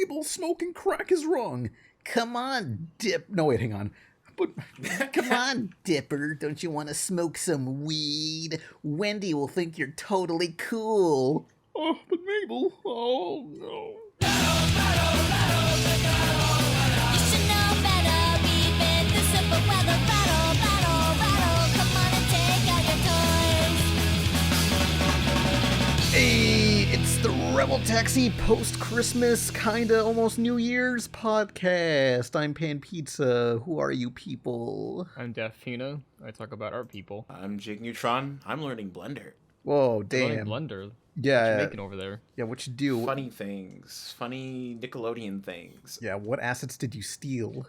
Mabel, smoking crack is wrong. Come on, Dip. No, wait, hang on. But come on, Dipper. Don't you want to smoke some weed? Wendy will think you're totally cool. Oh, but Mabel. Oh, no. You should know better, we've been through simple weather. Battle, battle, battle, come on and take out your toys. Hey, it's the Rebel Taxi post-Christmas, kinda almost New Year's podcast. I'm Pan Pizza. Who are you people? I'm Daphina. I talk about art people. I'm Jake Neutron. I'm learning Blender. Whoa, Learning damn. Blender. Yeah. What you making over there? Yeah, what you do? Funny things. Funny Nickelodeon things. Yeah, what assets did you steal?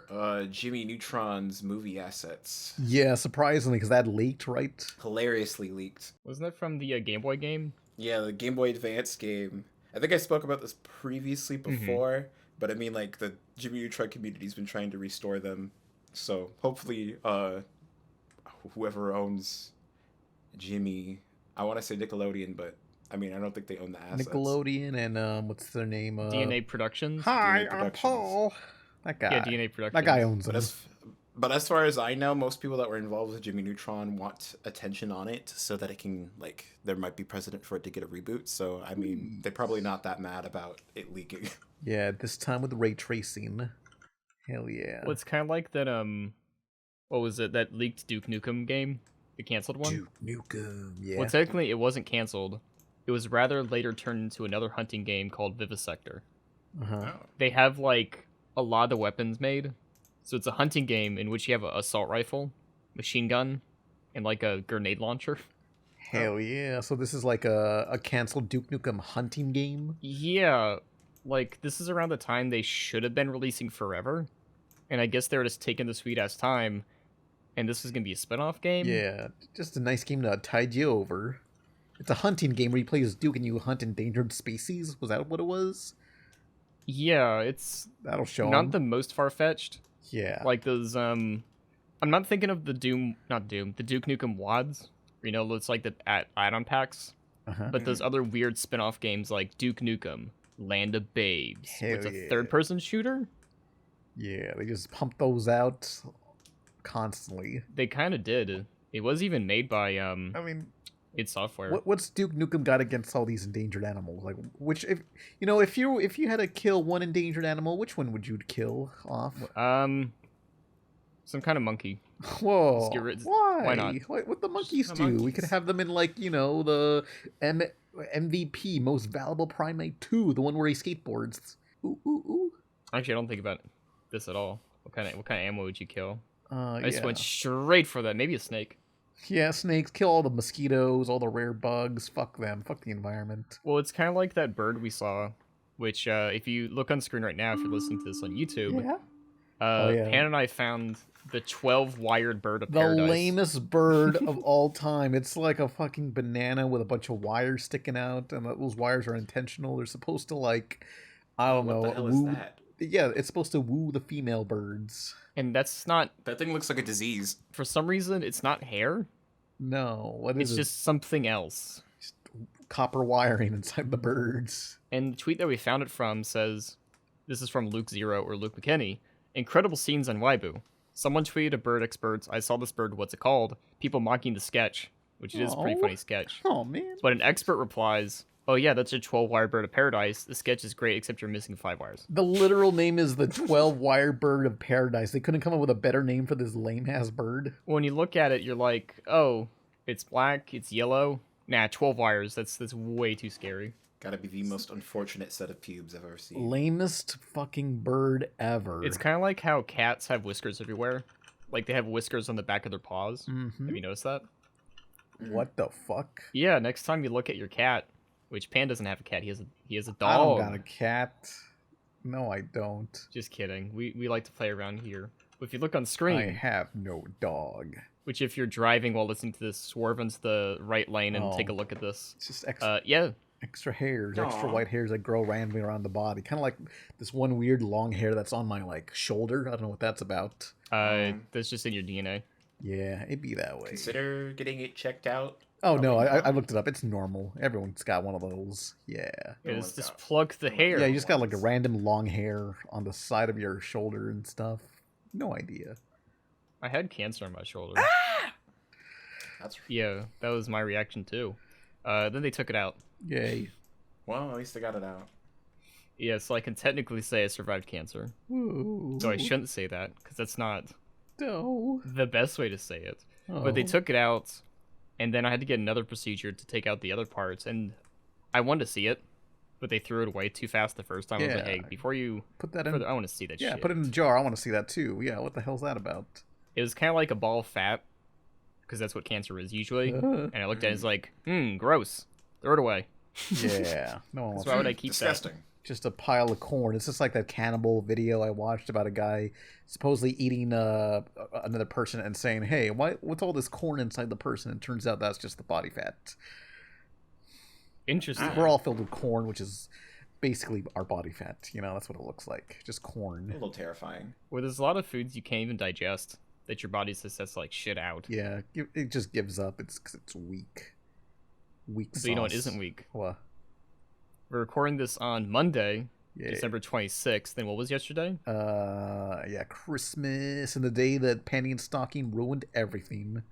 Jimmy Neutron's movie assets. Yeah, surprisingly, because that leaked, right? Hilariously leaked. Wasn't that from the Game Boy game? Yeah, the Game Boy Advance game. I think I spoke about this previously before, but I mean, like, the Jimmy Neutron community's been trying to restore them. So, hopefully, whoever owns Jimmy, I want to say Nickelodeon, but I mean, I don't think they own the assets. Nickelodeon and, what's their name? DNA Productions? Hi, DNA I'm Productions. Paul. That guy. Yeah, DNA Productions. That guy owns them. But as far as I know, most people that were involved with Jimmy Neutron want attention on it so that it can, like, there might be precedent for it to get a reboot. So, I mean, they're probably not that mad about it leaking. Yeah, this time with ray tracing. Hell yeah. Well, it's kind of like that, what was it, that leaked Duke Nukem game? The canceled one? Duke Nukem, yeah. Well, technically, it wasn't canceled. It was rather later turned into another hunting game called Vivisector. Uh-huh. They have, like, a lot of the weapons made. So it's a hunting game in which you have an assault rifle, machine gun, and like a grenade launcher. Hell yeah. So this is like a canceled Duke Nukem hunting game? Yeah, like this is around the time they should have been releasing Forever. And I guess they were just taking the sweet ass time. And this is going to be a spin-off game? Yeah, just a nice game to tide you over. It's a hunting game where you play as Duke and you hunt endangered species. Was that what it was? Yeah, it's That'll show not 'em. the most far-fetched. Yeah. Like those, I'm not thinking of the the Duke Nukem WADs. You know, it's like the add-on packs. Uh-huh. But those other weird spin-off games like Duke Nukem, Land of Babes. Hell It's a yeah. third-person shooter? Yeah, they just pump those out constantly. They kind of did. It was even made by, I mean, id Software. what's Duke Nukem got against all these endangered animals? Like, which, if you had to kill one endangered animal, which one would you kill off? Some kind of monkey. Whoa! Let's get rid- Why? why not? What the monkeys the do? We monkeys. could have them in, like, the MVP, most valuable primate 2, the one where he skateboards. Ooh, ooh, ooh. Actually, I don't think about this at all. What kind of ammo would you kill? I just Yeah. went straight for that. Maybe a snake. Yeah, snakes. Kill all the mosquitoes, all the rare bugs. Fuck them. Fuck the environment. Well, it's kind of like that bird we saw, which, if you look on screen right now, if you're listening to this on YouTube, Yeah. Yeah. Pan and I found the 12-wired bird of The paradise. lamest bird of all time. It's like a fucking banana with a bunch of wires sticking out, and those wires are intentional. They're supposed to, like, I don't know. What the hell woo... is that? Yeah, it's supposed to woo the female birds. And that's not, That thing looks like a disease. for some reason, it's not hair. No, what It's is it? just something else. Copper wiring inside the birds. And the tweet that we found it from says, this is from Luke Zero or Luke McKinney, incredible scenes on Waibu. Someone tweeted a bird experts, I saw this bird, what's it called? People mocking the sketch, which it is a pretty Aw. funny sketch. Oh man. But an expert replies, oh yeah, that's a 12-wire bird of paradise. The sketch is great, except you're missing 5 wires. The literal name is the 12-wire bird of paradise. They couldn't come up with a better name for this lame-ass bird. When you look at it, you're like, oh, it's black, it's yellow. Nah, 12 wires, that's way too scary. Gotta be the most unfortunate set of pubes I've ever seen. Lamest fucking bird ever. It's kind of like how cats have whiskers everywhere. Like, they have whiskers on the back of their paws. Mhm. Have you noticed that? What the fuck? Yeah, next time you look at your cat, which Pan doesn't have a cat, he has a dog. I don't got a cat. No, I don't. Just kidding. We like to play around here. But if you look on screen, I have no dog. which if you're driving while listening to this, swerve into the right lane and Oh. take a look at this. It's just extra, Yeah, extra hairs, extra Aw. white hairs that grow randomly around the body. Kind of like this one weird long hair that's on my, like, shoulder. I don't know what that's about. that's just in your DNA. Yeah, it'd be that way. Consider getting it checked out. Oh no, Probably I not. looked it up. It's normal. Everyone's got one of those. Yeah. Is one's just got- plug the hair. Yeah, you just got like a ones. random long hair on the side of your shoulder and stuff. No idea. I had cancer on my shoulder. That's Yeah, that was my reaction too. Then they took it out. Yay. well. At least I got it out. Yeah, so I can technically say I survived cancer. Ooh. So I shouldn't say that, because that's not No. the best way to say it. Oh. But they took it out, and then I had to get another procedure to take out the other parts, and I wanted to see it, but they threw it away too fast the first time. I was like, Yeah. hey, before you... Put that in. I want to see that Yeah, shit. put it in a jar. I want to see that too. Yeah, what the hell's that about? It was kind of like a ball of fat, because that's what cancer is usually. And I looked at it, it's like, gross. Throw it away. Yeah. No one wants So why would I keep Disgusting. just a pile of corn. It's just like that cannibal video I watched about a guy supposedly eating another person and saying, "Hey, what's all this corn inside the person?" And it turns out that's just the body fat. that? Interesting. We're all filled with corn, which is basically our body fat. You know, that's what it looks like. Just A corn. little terrifying. Well, there's a lot of foods you can't even digest that your body just sets like shit out. Yeah, it just gives up. It's 'cause it's weak. Weak sauce. So you know it isn't weak. What? We're recording this on Monday, Yeah. December 26th. Then what was yesterday? Yeah, Christmas and the day that Penny and Stocking ruined everything.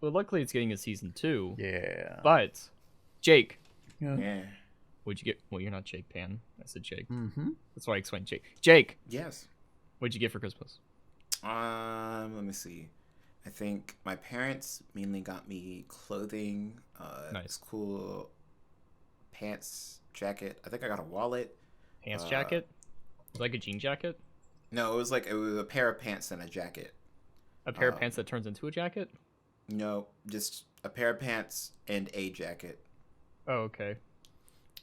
Well, luckily it's getting a season 2. Yeah. But, Jake, Yeah. Yeah. what'd you get? Well, you're not Jake Pan. I said Jake. Mm-hmm. That's why I explained Jake. Jake, Yes. what'd you get for Christmas? Let me see. I think my parents mainly got me clothing. Nice. This cool pants, jacket. I think I got a wallet. Pants jacket? Like a jean jacket? No, it was a pair of pants and a jacket. A pair of pants that turns into a jacket? No, just a pair of pants and a jacket. Oh, okay.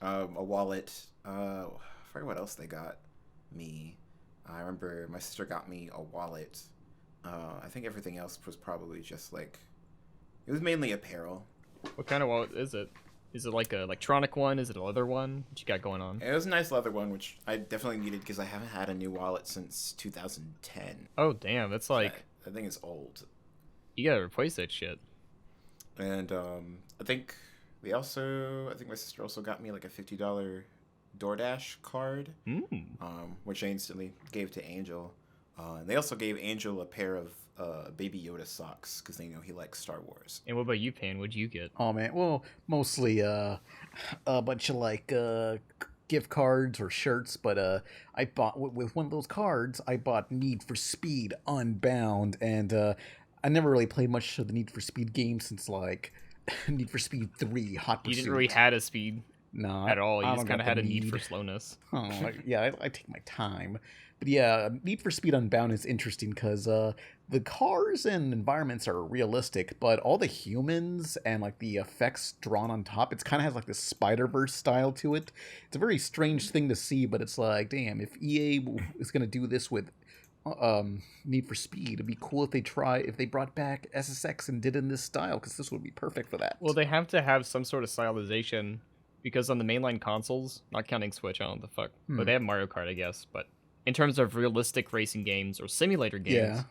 A wallet. I forget what else they got me. I remember my sister got me a wallet. I think everything else was probably just like, it was mainly apparel. What kind of wallet is it? Is it like a electronic one? Is it a leather one? What you got going on? It was a nice leather one, which I definitely needed because I haven't had a new wallet since 2010. Oh, damn. That's like, I think it's old. you gotta replace that shit. And I think my sister also got me like a $50 DoorDash card, which I instantly gave to Angel. And they also gave Angel a pair of Baby Yoda socks because they know he likes Star Wars. And what about you, Pan? What'd you get? Oh man, well, mostly a bunch of like gift cards or shirts, but I bought with one of those cards. I bought Need for Speed Unbound, and I never really played much of the Need for Speed game since like Need for Speed 3 Hot Pursuit. You didn't really had a speed No, at all. You I just don't kind of got had the a need for slowness. Oh, yeah, I take my time. But yeah, Need for Speed Unbound is interesting because the cars and environments are realistic, but all the humans and like the effects drawn on top, it kind of has like this Spider-Verse style to it. It's a very strange thing to see, but it's like, damn, if EA is going to do this with Need for Speed, it'd be cool if they brought back SSX and did it in this style, because this would be perfect for that. Well, they have to have some sort of stylization because on the mainline consoles, not counting Switch, I don't know what the fuck, but they have Mario Kart, I guess. But in terms of realistic racing games or simulator games, Yeah.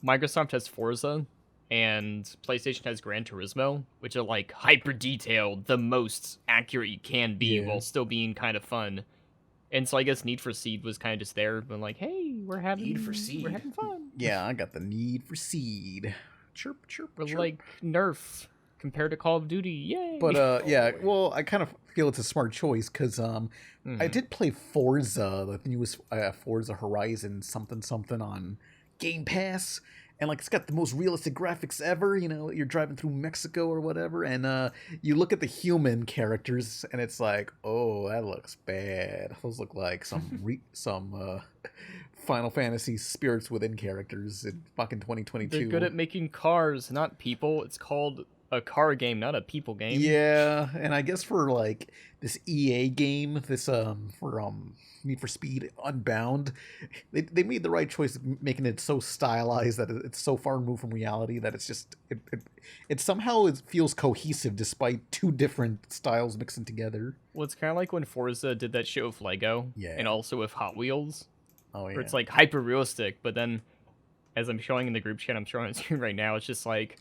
Microsoft has Forza and PlayStation has Gran Turismo, which are like hyper detailed, the most accurate you can be Yeah. while still being kind of fun. And so I guess Need for Speed was kind of just there, but like, hey, we're having Need for Speed. we're having fun. Yeah, I got the Need for Seed. Chirp, chirp, We're chirp. like Nerf compared to Call of Duty, yay! But yeah, boy. well, I kind of feel it's a smart choice because I did play Forza, the newest Forza Horizon something on Game Pass, and like it's got the most realistic graphics ever. You know, you're driving through Mexico or whatever, and you look at the human characters, and it's like, oh, that looks bad. Those look like some Final Fantasy spirits within characters in fucking 2022. They're good at making cars, not people. It's called a car game, not a people game. Yeah, and I guess for like this EA game, this for Need for Speed Unbound, they made the right choice of making it so stylized that it's so far removed from reality that it's just it somehow feels cohesive despite two different styles mixing together. Well, it's kind of like when Forza did that shit with Lego, Yeah. and also with Hot Wheels, Oh yeah, where it's like hyper realistic, but then as I'm showing in the group chat, I'm showing on screen right now. It's just like,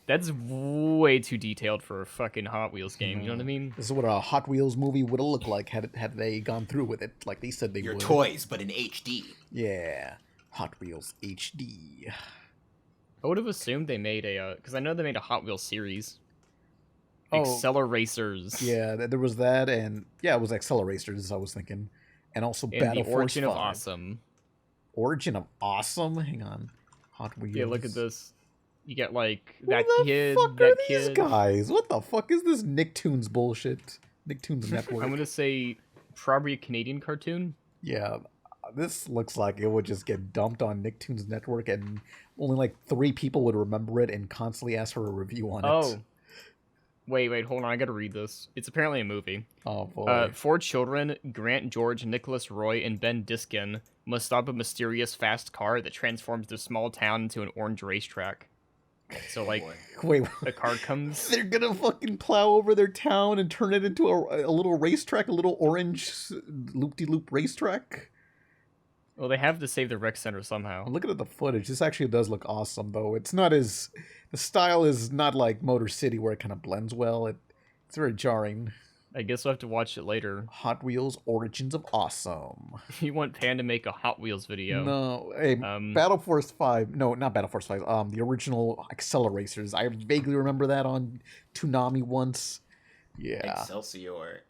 that's way too detailed for a fucking Hot Wheels game. You know what I mean? This is what a Hot Wheels movie would have looked like had they gone through with it, like they said they Your would. toys, but in HD. Yeah, Hot Wheels HD. I would have assumed they made a, because I know they made a Hot Wheels series. Oh. Acceleracers. Yeah, there was that, and yeah, it was Acceleracers. I was thinking, and also And Battle the Force Origin 5. of Awesome. Origin of Awesome. Hang on, Hot Wheels. Yeah, look at this. You get like Who that the kid, fuck that are these kid. guys? What the fuck is this Nicktoons bullshit? Nicktoons Network. I'm gonna say probably a Canadian cartoon. Yeah, this looks like it would just get dumped on Nicktoons Network, and only like 3 people would remember it and constantly ask for a review on it. Oh. Wait, hold on. I gotta read this. It's apparently a movie. Oh boy. 4 children, Grant, George, Nicholas, Roy, and Ben Diskin, must stop a mysterious fast car that transforms their small town into an orange racetrack. So, like, Wait, a car comes... they're gonna fucking plow over their town and turn it into a little racetrack, a little orange loop-de-loop racetrack? Well, they have to save the rec center somehow. I'm looking at the footage. This actually does look awesome, though. It's not as... The style is not like Motor City, where it kind of blends well. It's very jarring. I guess we'll have to watch it later. Hot Wheels Origins of Awesome. You want Pan to make a Hot Wheels video. No, hey, Battle Force 5. No, not Battle Force 5. The original Acceleracers. I vaguely remember that on Toonami once. Yeah. Excelsior.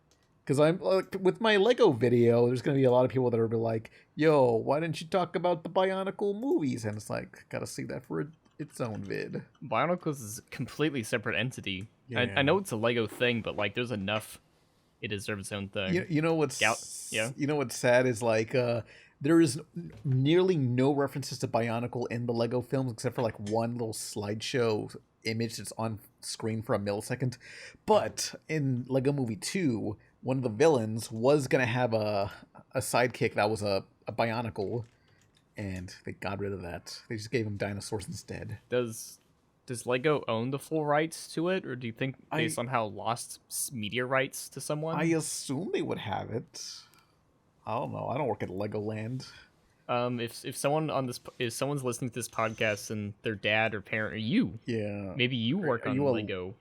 Because I'm with my Lego video, there's gonna be a lot of people that are like, "Yo, why didn't you talk about the Bionicle movies?" And it's like, gotta see that for its own vid. Bionicles is a completely separate entity. Yeah. I know it's a Lego thing, but like, there's enough. It deserves its own thing. You know what's Yeah. You know what's sad is like there is nearly no references to Bionicle in the Lego films except for like one little slideshow image that's on screen for a millisecond. But in Lego Movie 2, one of the villains was gonna have a sidekick that was a Bionicle, and they got rid of that. They just gave him dinosaurs instead. Does Lego own the full rights to it, or do you think they I- somehow lost media rights to someone? I assume they would have it. I don't know. I don't work at Legoland. If someone's listening to this podcast and their dad or parent or you, Yeah. maybe you work are on you a- Lego.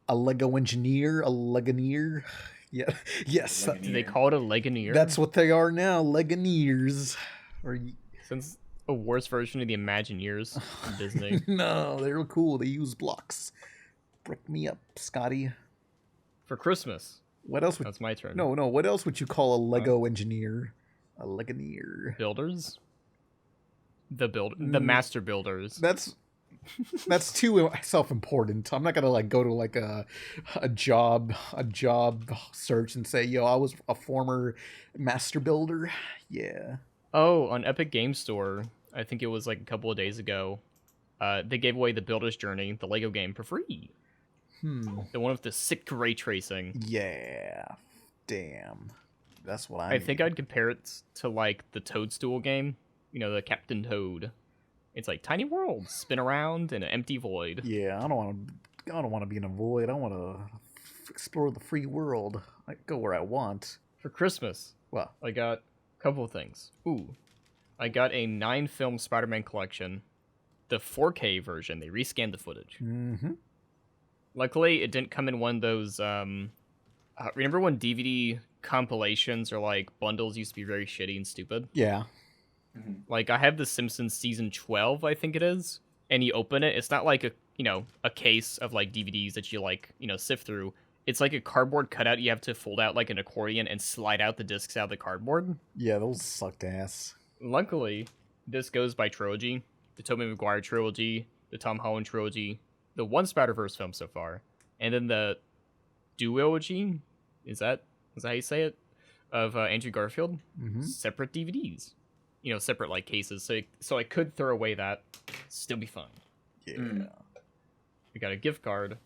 A Lego engineer, a Legoneer. Yeah. Yes. Legoneer. Do they call it a Legoneer? That's what they are now, Legoneers. Or Since a worse version of the Imagineers from Disney. no, they're cool. They use blocks. Brick me up, Scotty. For Christmas. What else would That's my turn. No, what else would you call a Lego engineer? A Legoneer. Builders? The master builders. That's too self-important. I'm not gonna like go to like a job search and say, yo, I was a former master builder. Yeah. Oh, on Epic Game Store, I think it was like a couple of days ago, they gave away the Builder's Journey, the Lego game, for free. The one with the sick ray tracing. Yeah. Damn. That's what I think I'd compare it to like the Toadstool game. You know, the Captain Toad. It's like tiny worlds spin around in an empty void. Yeah, I don't want to be in a void. I want to explore the free world. I go where I want. For Christmas, Well, I got a couple of things. Ooh, I got a 9-film Spider-Man collection. The 4K version. They rescanned the footage. mm-hmm. Luckily, it didn't come in one of those. Remember when DVD compilations or like bundles used to be very shitty and stupid? Yeah. Like I have the Simpsons season 12, I think it is, and you open it. It's not like a case of like DVDs that you like sift through. It's like a cardboard cutout you have to fold out like an accordion and slide out the discs out of the cardboard. Yeah, those sucked ass. Luckily, this goes by trilogy: the Tobey Maguire trilogy, the Tom Holland trilogy, the one Spider-Verse film so far, and then the duology. Is that how you say it? Of Andrew Garfield. Mm-hmm. Separate DVDs. Separate like cases. So I could throw away that, still be fine. Yeah. I got a gift card.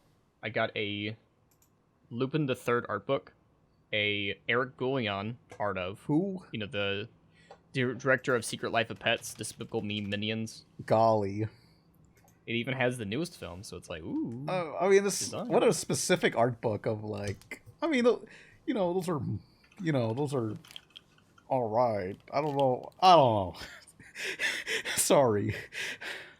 I got a Lupin the Third art book, a Eric Goulian art of Who? the director of Secret Life of Pets, Despicable Me Minions. Golly. It even has the newest film, so it's like ooh. I mean, this Design. what a specific art book of like. I mean, those are all right. I don't know. Sorry.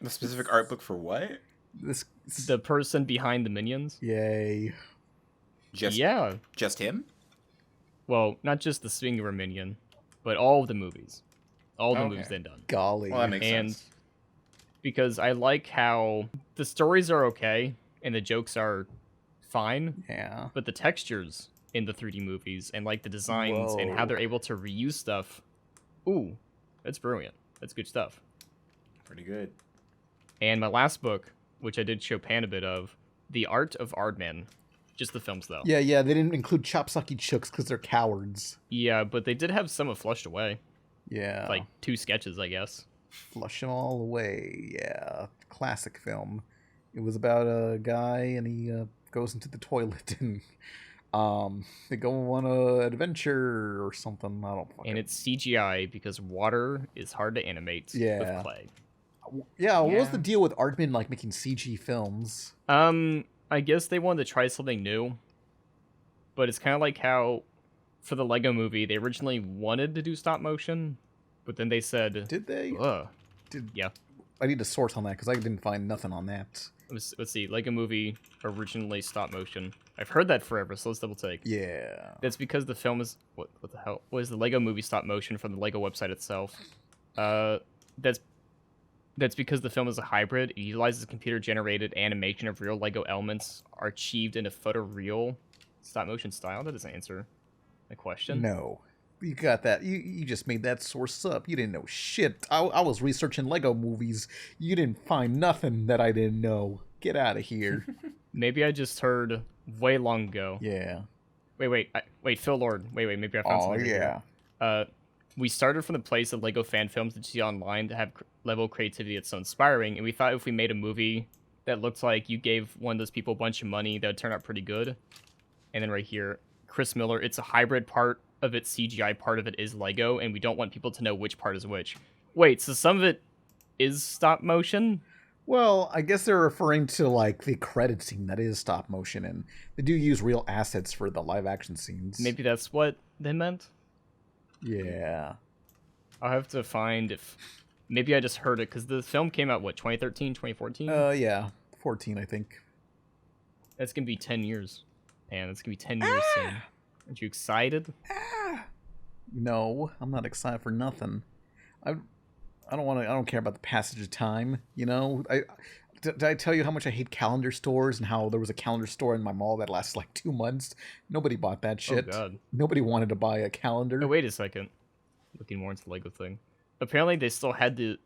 A specific art book for what? This. The person behind the Minions. Yay. Yeah. Just him? Well, not just the singular Minion, but all of the movies. All the movies they've done. Golly. Well, that makes sense. Because I like how the stories are okay and the jokes are fine, Yeah. but the textures in the 3D movies and like the designs and how Whoa. they're able to reuse stuff, ooh, that's brilliant. That's good stuff. Pretty good. And my last book, which I did show Pan a bit of, The Art of Aardman. Just the films, though. Yeah, they didn't include Chopsucky Chooks because they're cowards. Yeah, but they did have some of Flushed Away. Yeah. Like 2 sketches, I guess. Flush them all away. Yeah. Classic film. It was about a guy and he goes into the toilet and they go on a adventure or something. I don't fucking... And it's CGI because water is hard to animate with clay. Yeah, what was the deal with Aardman like making CG films? I guess they wanted to try something new. But it's kind of like how for the Lego movie, they originally wanted to do stop motion, but then they said, Did they? ugh. Did... Yeah. I need to source on that because I didn't find nothing on that. Let's see. Lego movie originally stop motion. I've heard that forever, so let's double take. Yeah. That's because the film is what the hell? What is the Lego movie stop motion from the Lego website itself? That's because the film is a hybrid. It utilizes computer-generated animation of real Lego elements are achieved in a photoreal stop-motion style. That doesn't answer my question. No. You got that. You just made that source up. You didn't know shit. I was researching Lego movies. You didn't find nothing that I didn't know. Get out of here. Maybe I just heard way long ago. Yeah. Wait, Phil Lord. Wait, maybe I found something yeah. here. We started from the place of Lego fan films that you see online that have level of creativity that's so inspiring, and we thought if we made a movie that looked like you gave one of those people a bunch of money, that would turn out pretty good. And then right here, Chris Miller, it's a hybrid, part of it CGI, part of it is Lego, and we don't want people to know which part is which. Wait, so some of it is stop motion? Well, I guess they're referring to like the credit scene that is stop motion, and they do use real assets for the live action scenes. Maybe that's what they meant? Yeah. I'll have to find if... Maybe I just heard it, because the film came out, what, 2013, 2014? Yeah. 14, I think. That's going to be 10 years. Man, that's going to be 10 years soon. Aren't you excited? No, I'm not excited for nothing. I don't care about the passage of time, you know? Did I tell you how much I hate calendar stores and how there was a calendar store in my mall that lasted like 2 months? Nobody bought that shit. Oh, God. Nobody wanted to buy a calendar. Oh, wait a second. Looking more into the Lego thing. Apparently, they still had to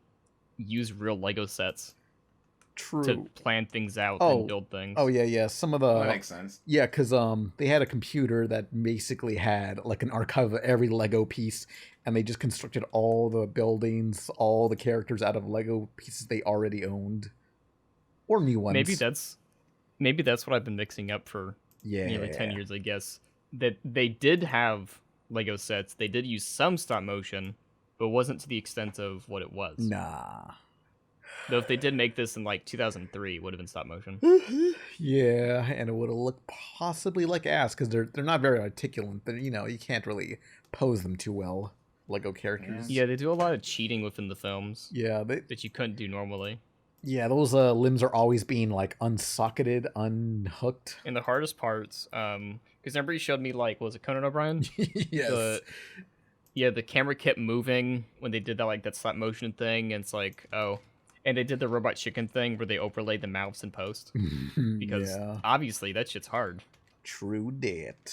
use real Lego sets True. to plan things out and build things. Oh, yeah. Some of the... That makes sense. Yeah, because they had a computer that basically had like an archive of every Lego piece, and they just constructed all the buildings, all the characters out of Lego pieces they already owned. Or new ones. Maybe that's what I've been mixing up for nearly 10 years, I guess. That they did have Lego sets. They did use some stop motion, but it wasn't to the extent of what it was. Nah. Though if they did make this in like 2003, it would have been stop motion. Yeah, and it would have looked possibly like ass because they're not very articulate. But you can't really pose them too well. Lego characters. Yeah, they do a lot of cheating within the films. Yeah, that you couldn't do normally. Yeah, those limbs are always being like unsocketed, unhooked. And the hardest parts, because remember you showed me like, was it Conan O'Brien? Yes. The camera kept moving when they did that stop motion thing, and it's like, oh. And they did the robot chicken thing where they overlaid the mouths in post. Because obviously that shit's hard. True dat.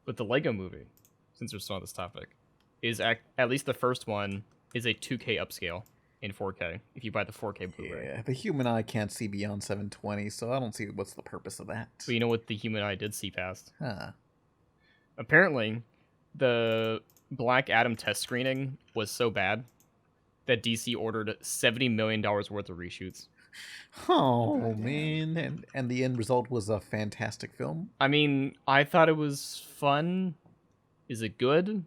But the Lego movie, since we're still on this topic, is at least the first one is a 2K upscale in 4K if you buy the 4K Blu-ray. Yeah, the human eye can't see beyond 720, so I don't see what's the purpose of that. But you know what the human eye did see past? Huh. Apparently, the Black Adam test screening was so bad that DC ordered $70 million worth of reshoots. Oh, man. And the end result was a fantastic film? I mean, I thought it was fun. Is it good?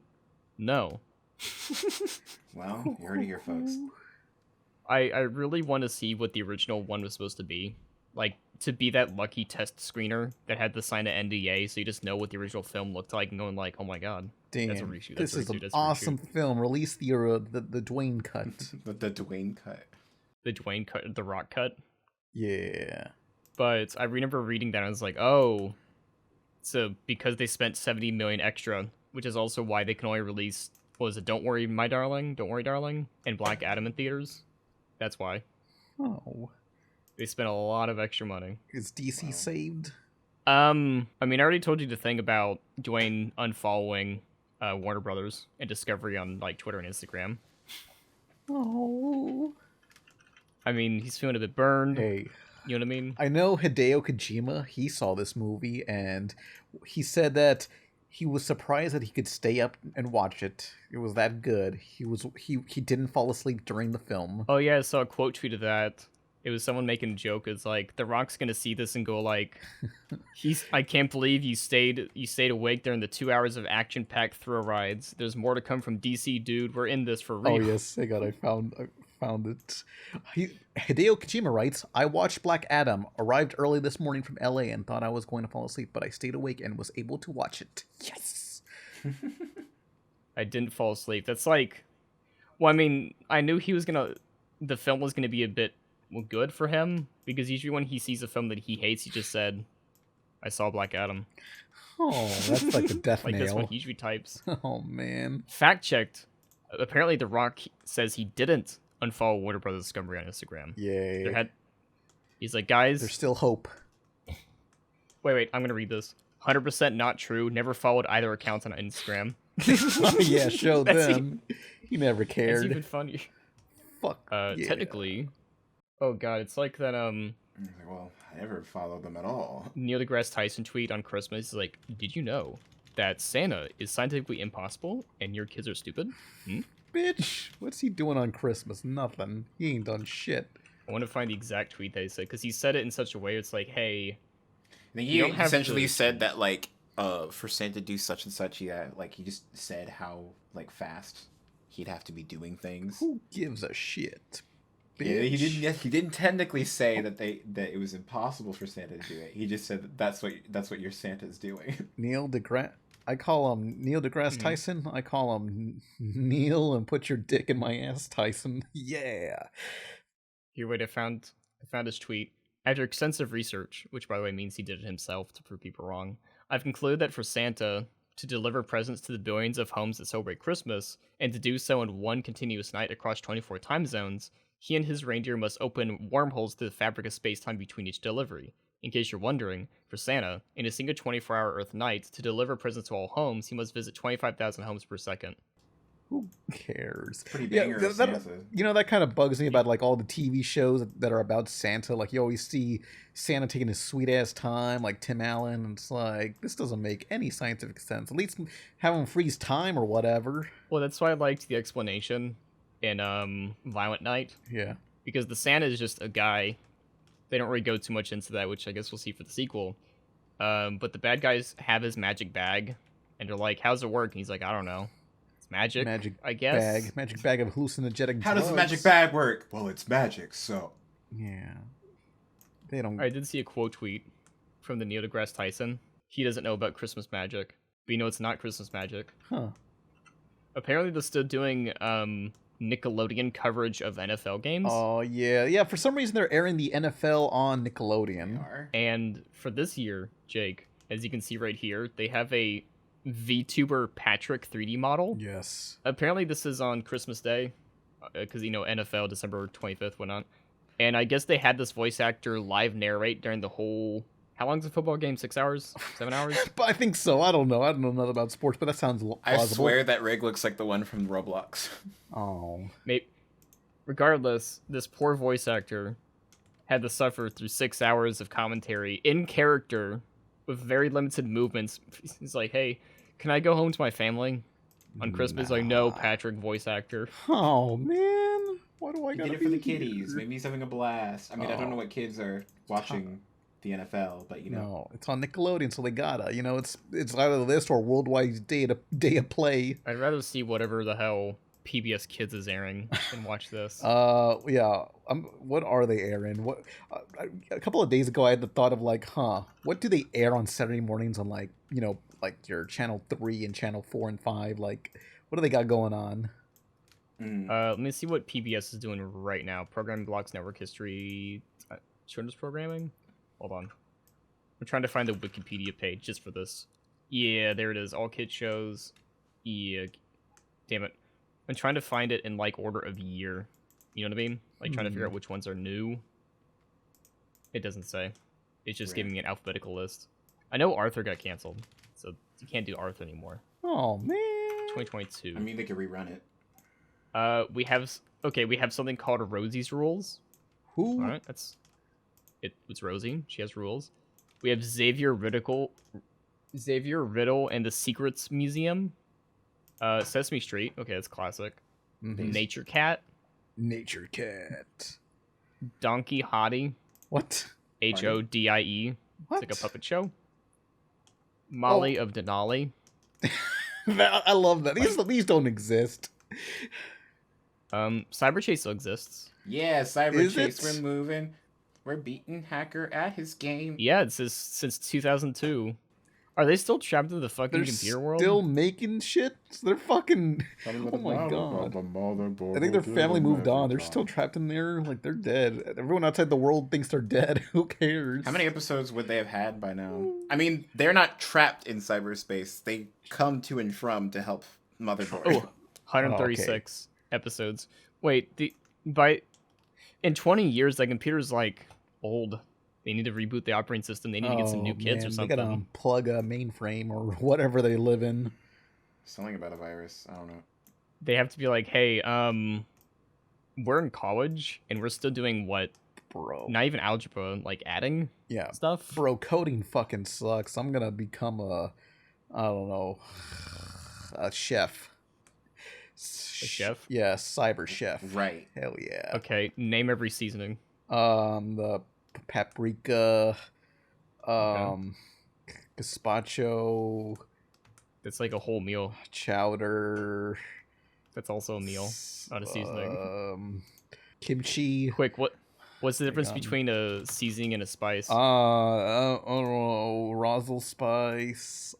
No. Well, you heard it here, folks. I really want to see what the original one was supposed to be. Like, to be that lucky test screener that had to sign an NDA so you just know what the original film looked like and going like, oh my god. Damn, That's a reshoot. this is an That's a reshoot. awesome film. Release the Dwayne cut. The Dwayne cut. The Dwayne cut, the Rock cut. Yeah. But I remember reading that and I was like, oh, so because they spent 70 million extra, which is also why they can only release, what was it, Don't Worry, My Darling, Don't Worry, Darling, and Black Adam in theaters. That's why. Oh. They spent a lot of extra money. Is DC saved? I mean, I already told you the thing about Dwayne unfollowing Warner Brothers and Discovery on like Twitter and Instagram. Oh. I mean, he's feeling a bit burned. Hey. You know what I mean? I know Hideo Kojima, he saw this movie, and he said that he was surprised that he could stay up and watch it. It was that good. He didn't fall asleep during the film. Oh yeah, I saw a quote tweet of that. It was someone making a joke. It's like The Rock's gonna see this and go like, I can't believe you stayed awake during the 2 hours of action-packed thrill rides. There's more to come from DC, dude. We're in this for real. Oh yes, I found it. Hideo Kojima writes, I watched Black Adam, arrived early this morning from LA and thought I was going to fall asleep, but I stayed awake and was able to watch it. Yes! I didn't fall asleep. That's like, well, I mean, I knew the film was gonna be a bit good for him, because usually when he sees a film that he hates, he just said, I saw Black Adam. Oh, that's like a death like nail. that's what he usually types. Oh man. Fact checked. Apparently The Rock says he didn't unfollow Warner Brothers Discovery on Instagram. Yay. He's like, guys, There's still hope. wait, I'm gonna read this. 100% not true. Never followed either account on Instagram. Yeah, show That's them. He never It's cared. even funny. Fuck. Yeah. Technically, oh god, it's like that Well, I never followed them at all. Neil deGrasse Tyson tweet on Christmas is like, did you know that Santa is scientifically impossible and your kids are stupid? Bitch, what's he doing on Christmas? Nothing. He ain't done shit. I want to find the exact tweet that he said, because he said it in such a way, it's like, hey, I think You he don't have essentially to- said that like for Santa to do such and such, yeah, like he just said how like fast he'd have to be doing things. Who gives a shit? Bitch. Yeah, he didn't technically say that it was impossible for Santa to do it. He just said that that's what your Santa's doing. Neil deGrasse. I call him Neil deGrasse Tyson. I call him Neil and put your dick in my ass, Tyson. Yeah. here, wait, I found his tweet. After extensive research, which by the way means he did it himself to prove people wrong, I've concluded that for Santa to deliver presents to the billions of homes that celebrate Christmas, and to do so in one continuous night across 24 time zones, he and his reindeer must open wormholes to the fabric of space-time between each delivery. In case you're wondering, for Santa, in a single 24-hour Earth night, to deliver presents to all homes, he must visit 25,000 homes per second. Who cares? Pretty banger of Santa. You know, that kind of bugs me about like all the TV shows that are about Santa. Like you always see Santa taking his sweet ass time, like Tim Allen. And it's like, this doesn't make any scientific sense. At least have him freeze time or whatever. Well, that's why I liked the explanation in Violent Night, Yeah. because the Santa is just a guy. They don't really go too much into that, which I guess we'll see for the sequel. But the bad guys have his magic bag, and they're like, how's it work? And he's like, I don't know. It's magic, I guess. Magic bag of hallucinogenic How does the drugs. magic bag work? Well, it's magic, so. Yeah. They don't... I did see a quote tweet from the Neil deGrasse Tyson. He doesn't know about Christmas magic, but you know it's not Christmas magic. Huh. Apparently they're still doing Nickelodeon coverage of NFL games. Oh, yeah. Yeah, for some reason they're airing the NFL on Nickelodeon. And for this year, Jake, as you can see right here, they have a VTuber Patrick 3D model. Yes. Apparently this is on Christmas Day, because, you know, NFL, December 25th, whatnot. And I guess they had this voice actor live narrate during the whole... How long's a football game? 6 hours? 7 hours? But I think so. I don't know. I don't know nothing about sports, but that sounds plausible. I swear that rig looks like the one from Roblox. Oh. Maybe. Regardless, this poor voice actor had to suffer through 6 hours of commentary in character with very limited movements. He's like, hey, can I go home to my family on Christmas? Like, no, Patrick, voice actor. Oh, man. Why do I He gotta did it for be the kiddies. here? Maybe he's having a blast. I mean, I don't know Oh. what kids are watching the NFL, but you know. No, it's on Nickelodeon, so they gotta. You know, it's either this or Worldwide Day of Play. I'd rather see whatever the hell PBS Kids is airing than watch this. Yeah. What are they airing? What? A couple of days ago, I had the thought of like, what do they air on Saturday mornings on like, you know, like your channel 3 and channel 4 and 5. Like, what do they got going on? Let me see what PBS is doing right now. Programming blocks, network history, children's programming. Hold on. I'm trying to find the Wikipedia page just for this. Yeah, there it is. All kid shows. Yeah. Damn it. I'm trying to find it in like order of year. You know what I mean? Like trying to figure out which ones are new. It doesn't say. It's just giving me an alphabetical list. I know Arthur got canceled, so you can't do Arthur anymore. Oh man. 2022. I mean, they could rerun it. We have something called Rosie's Rules. Who? All right, it's Rosie. She has rules. We have Xavier Riddle and the Secrets Museum. Sesame Street. Okay, that's classic. Nature Cat. Nature Cat. Donkey Hottie. What? HODIE. What? It's like a puppet show. Molly of Denali. I love that. These don't exist. Cyber Chase still exists. Yeah, Cyber Is Chase, it? we're moving. We're beating Hacker at his game. Yeah, it's since 2002. Are they still trapped in the fucking They're computer world? still making shit. They're fucking. Oh my god. I think their family moved on. They're still trapped in there. Like they're dead. Everyone outside the world thinks they're dead. Who cares? How many episodes would they have had by now? I mean, they're not trapped in cyberspace. They come to and from to help Motherboard. Oh, 136 episodes. Wait, in 20 years, that computer's like old. They need to reboot the operating system. They need to get some new kids or something. They gotta unplug a mainframe or whatever they live in. Something about a virus. I don't know. They have to be like, hey, we're in college and we're still doing what? Bro. Not even algebra, like adding stuff. Bro, coding fucking sucks. I'm gonna become I don't know, a chef. A chef? Yeah, cyber chef. Right. Hell yeah. Okay, name every seasoning. The paprika, gazpacho. That's like a whole meal. Chowder. That's also a meal, not a seasoning. Kimchi. Quick, what's the difference between a seasoning and a spice? I don't know, Rosal spice.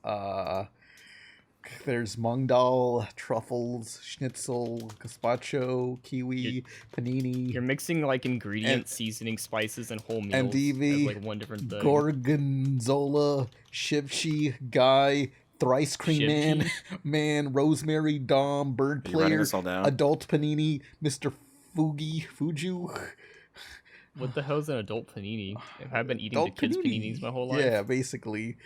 There's mung dal, truffles, schnitzel, gazpacho, kiwi, panini. You're mixing like ingredients, seasoning, spices, and whole meals. NDV, as, like one different thing. gorgonzola, shivchi, guy, thrice cream man, rosemary, dom, bird Are you writing player, this all down? adult panini, Mr. Fuju. What the hell's an adult panini? I've been eating the kids' paninis my whole life. Yeah, basically.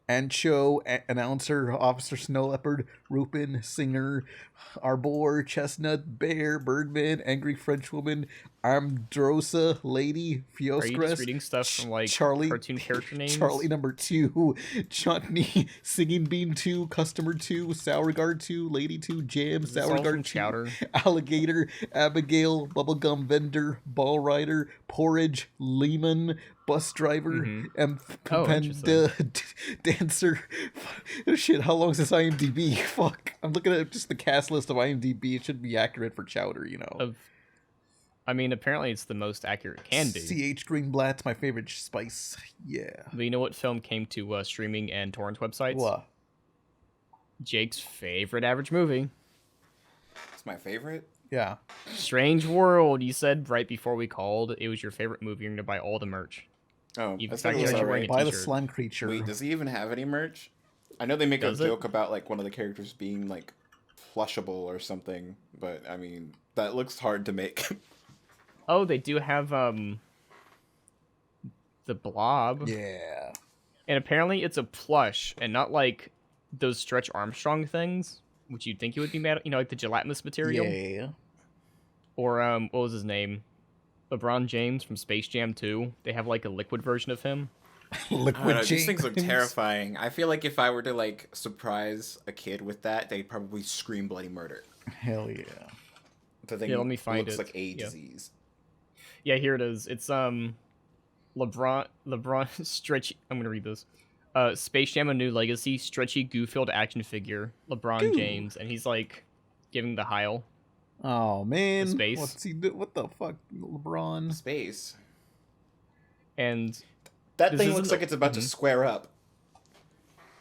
Ancho, announcer, officer, snow leopard, Rupin, singer, arbor, chestnut, bear, birdman, angry French woman, Armdrosa, lady, Are you just Fioscres, reading stuff from like Charlie, cartoon character names? Charlie number 2, Chutney, Singing Bean 2, Customer 2, Sourguard 2, Lady 2, Jam, Is this all from Sourguard 2, Chowder? Alligator, Abigail, Bubblegum Vendor, Ball Rider, Porridge, Lehman, Bus Driver, and Dancer. Shit, how long is this IMDb? Fuck. I'm looking at just the cast list of IMDb. It should be accurate for Chowder, you know. I mean, apparently it's the most accurate it can be. C.H. Greenblatt's my favorite spice. Yeah. But you know what film came to streaming and torrent websites? What? Jake's favorite average movie. It's my favorite. Yeah. Strange World. You said right before we called it was your favorite movie. You're going to buy all the merch. Oh, You I thought fact it was checked you alright. wearing a Buy the t-shirt. slime creature. Wait, does he even have any merch? I know they make Does a it? joke about like one of the characters being like plushable or something, but I mean that looks hard to make. Oh, they do have the Blob. Yeah. And apparently it's a plush and not like those Stretch Armstrong things, which you'd think it would be made, like the gelatinous material. Yeah. Or what was his name? LeBron James from Space Jam 2. They have like a liquid version of him. I Liquid don't know, these things look James. terrifying. I feel like if I were to like surprise a kid with that, they'd probably scream bloody murder. Hell yeah. The thing Yeah, let me find looks it. like a Yeah. disease. Yeah, here it is. It's LeBron stretchy. I'm gonna read this. Space Jam: A New Legacy, stretchy goo-filled action figure, LeBron Goo. James, and he's like giving the Heil. Oh man. Space. What's he do? What the fuck, LeBron? Space. And That This thing isn't looks the- like it's about to Mhm. square up.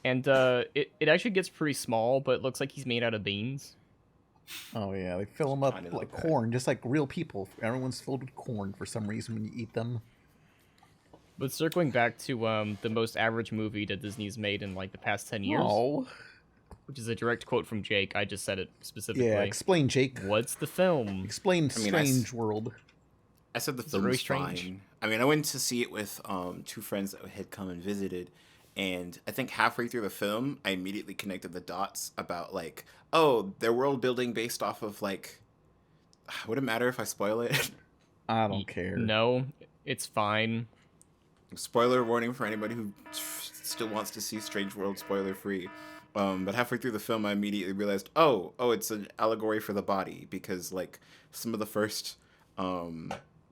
And it actually gets pretty small, but it looks like he's made out of beans. Oh yeah, they fill them up Kinda like like that. corn, just like real people. Everyone's filled with corn for some reason when you eat them. But circling back to the most average movie that Disney's made in like the past 10 years, Oh, which is a direct quote from Jake. I just said it specifically. yeah. Explain, Jake. What's the film? Explain I mean, Strange World. I said the it film really was strange? fine. I mean, I went to see it with two friends that had come and visited, and I think halfway through the film, I immediately connected the dots about like, oh, their world building based off of like. Would it matter if I spoil it? I don't care. No, it's fine. Spoiler warning for anybody who still wants to see Strange World spoiler free. But halfway through the film, I immediately realized, oh, it's an allegory for the body, because like some of the first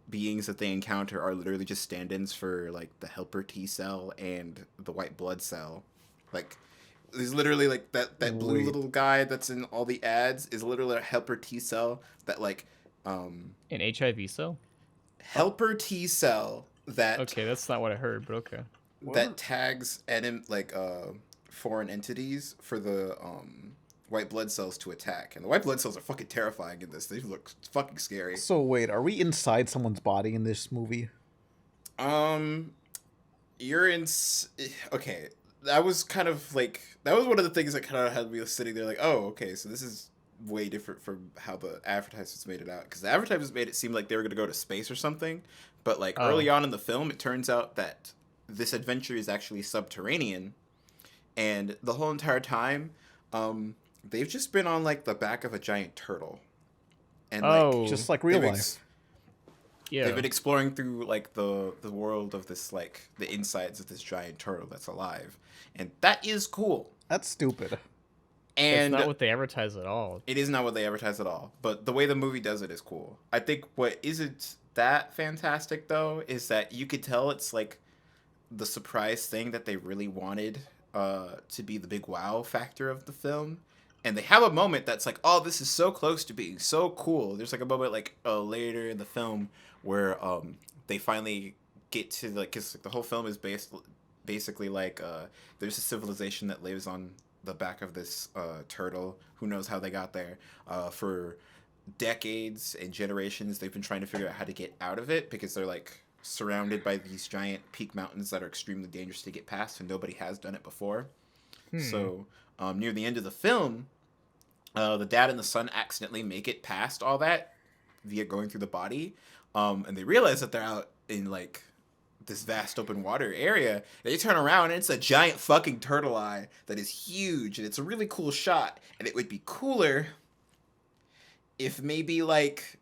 beings that they encounter are literally just stand-ins for like the helper T cell and the white blood cell. Like there's literally like that blue Wait. little guy that's in all the ads is literally a helper T cell that like An HIV cell? helper T cell that Okay, that's not what I heard, but okay. that tags foreign entities for the white blood cells to attack. And the white blood cells are fucking terrifying in this. They look fucking scary. So wait, are we inside someone's body in this movie? You're in okay. That was kind of like that was one of the things that kind of had me sitting there like, oh, okay, so this is way different from how the advertisements made it out, because the advertisements made it seem like they were going to go to space or something, but like early on in the film, it turns out that this adventure is actually subterranean, and the whole entire time, they've just been on like the back of a giant turtle, and Oh. like Just like real they've life. Yeah. they've been exploring through like the world of this, like the insides of this giant turtle that's alive, and that is cool. That's stupid. And It's not what they advertise at all. it is not what they advertise at all, but the way the movie does it is cool. I think what isn't that fantastic though is that you could tell it's like the surprise thing that they really wanted to be the big wow factor of the film. And they have a moment that's like, oh, this is so close to being so cool. There's like a moment like later in the film where they finally get to like, because the whole film is basically like there's a civilization that lives on the back of this turtle. Who knows how they got there? For decades and generations, they've been trying to figure out how to get out of it, because they're like surrounded by these giant peak mountains that are extremely dangerous to get past, and nobody has done it before. So near the end of the film, the dad and the son accidentally make it past all that via going through the body, and they realize that they're out in like this vast open water area. They turn around and it's a giant fucking turtle eye that is huge, and it's a really cool shot. And it would be cooler if maybe like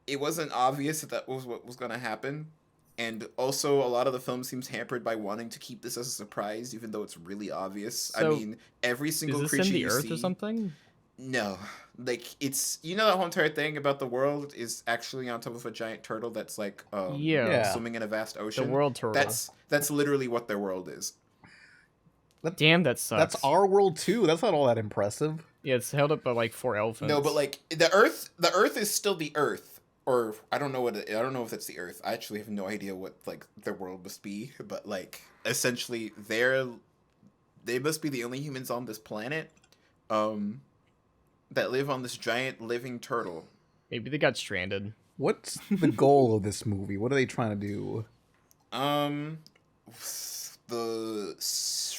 it wasn't obvious that was what was going to happen. And also, a lot of the film seems hampered by wanting to keep this as a surprise, even though it's really obvious. I So, mean, every single Is this creature in the you Earth see, or something? no, like it's, you know, that whole entire thing about the world is actually on top of a giant turtle that's like Yeah. swimming in a vast The ocean. world turtle. That's literally what their world is. Damn, that sucks. That's our world too. That's not all that impressive. Yeah, it's held up by like 4 elephants. No, but like the Earth is still the Earth. Or I don't know if that's the Earth. I actually have no idea what like their world must be, but like essentially they must be the only humans on this planet that live on this giant living turtle. Maybe they got stranded. What's the goal of this movie? What are they trying to do? The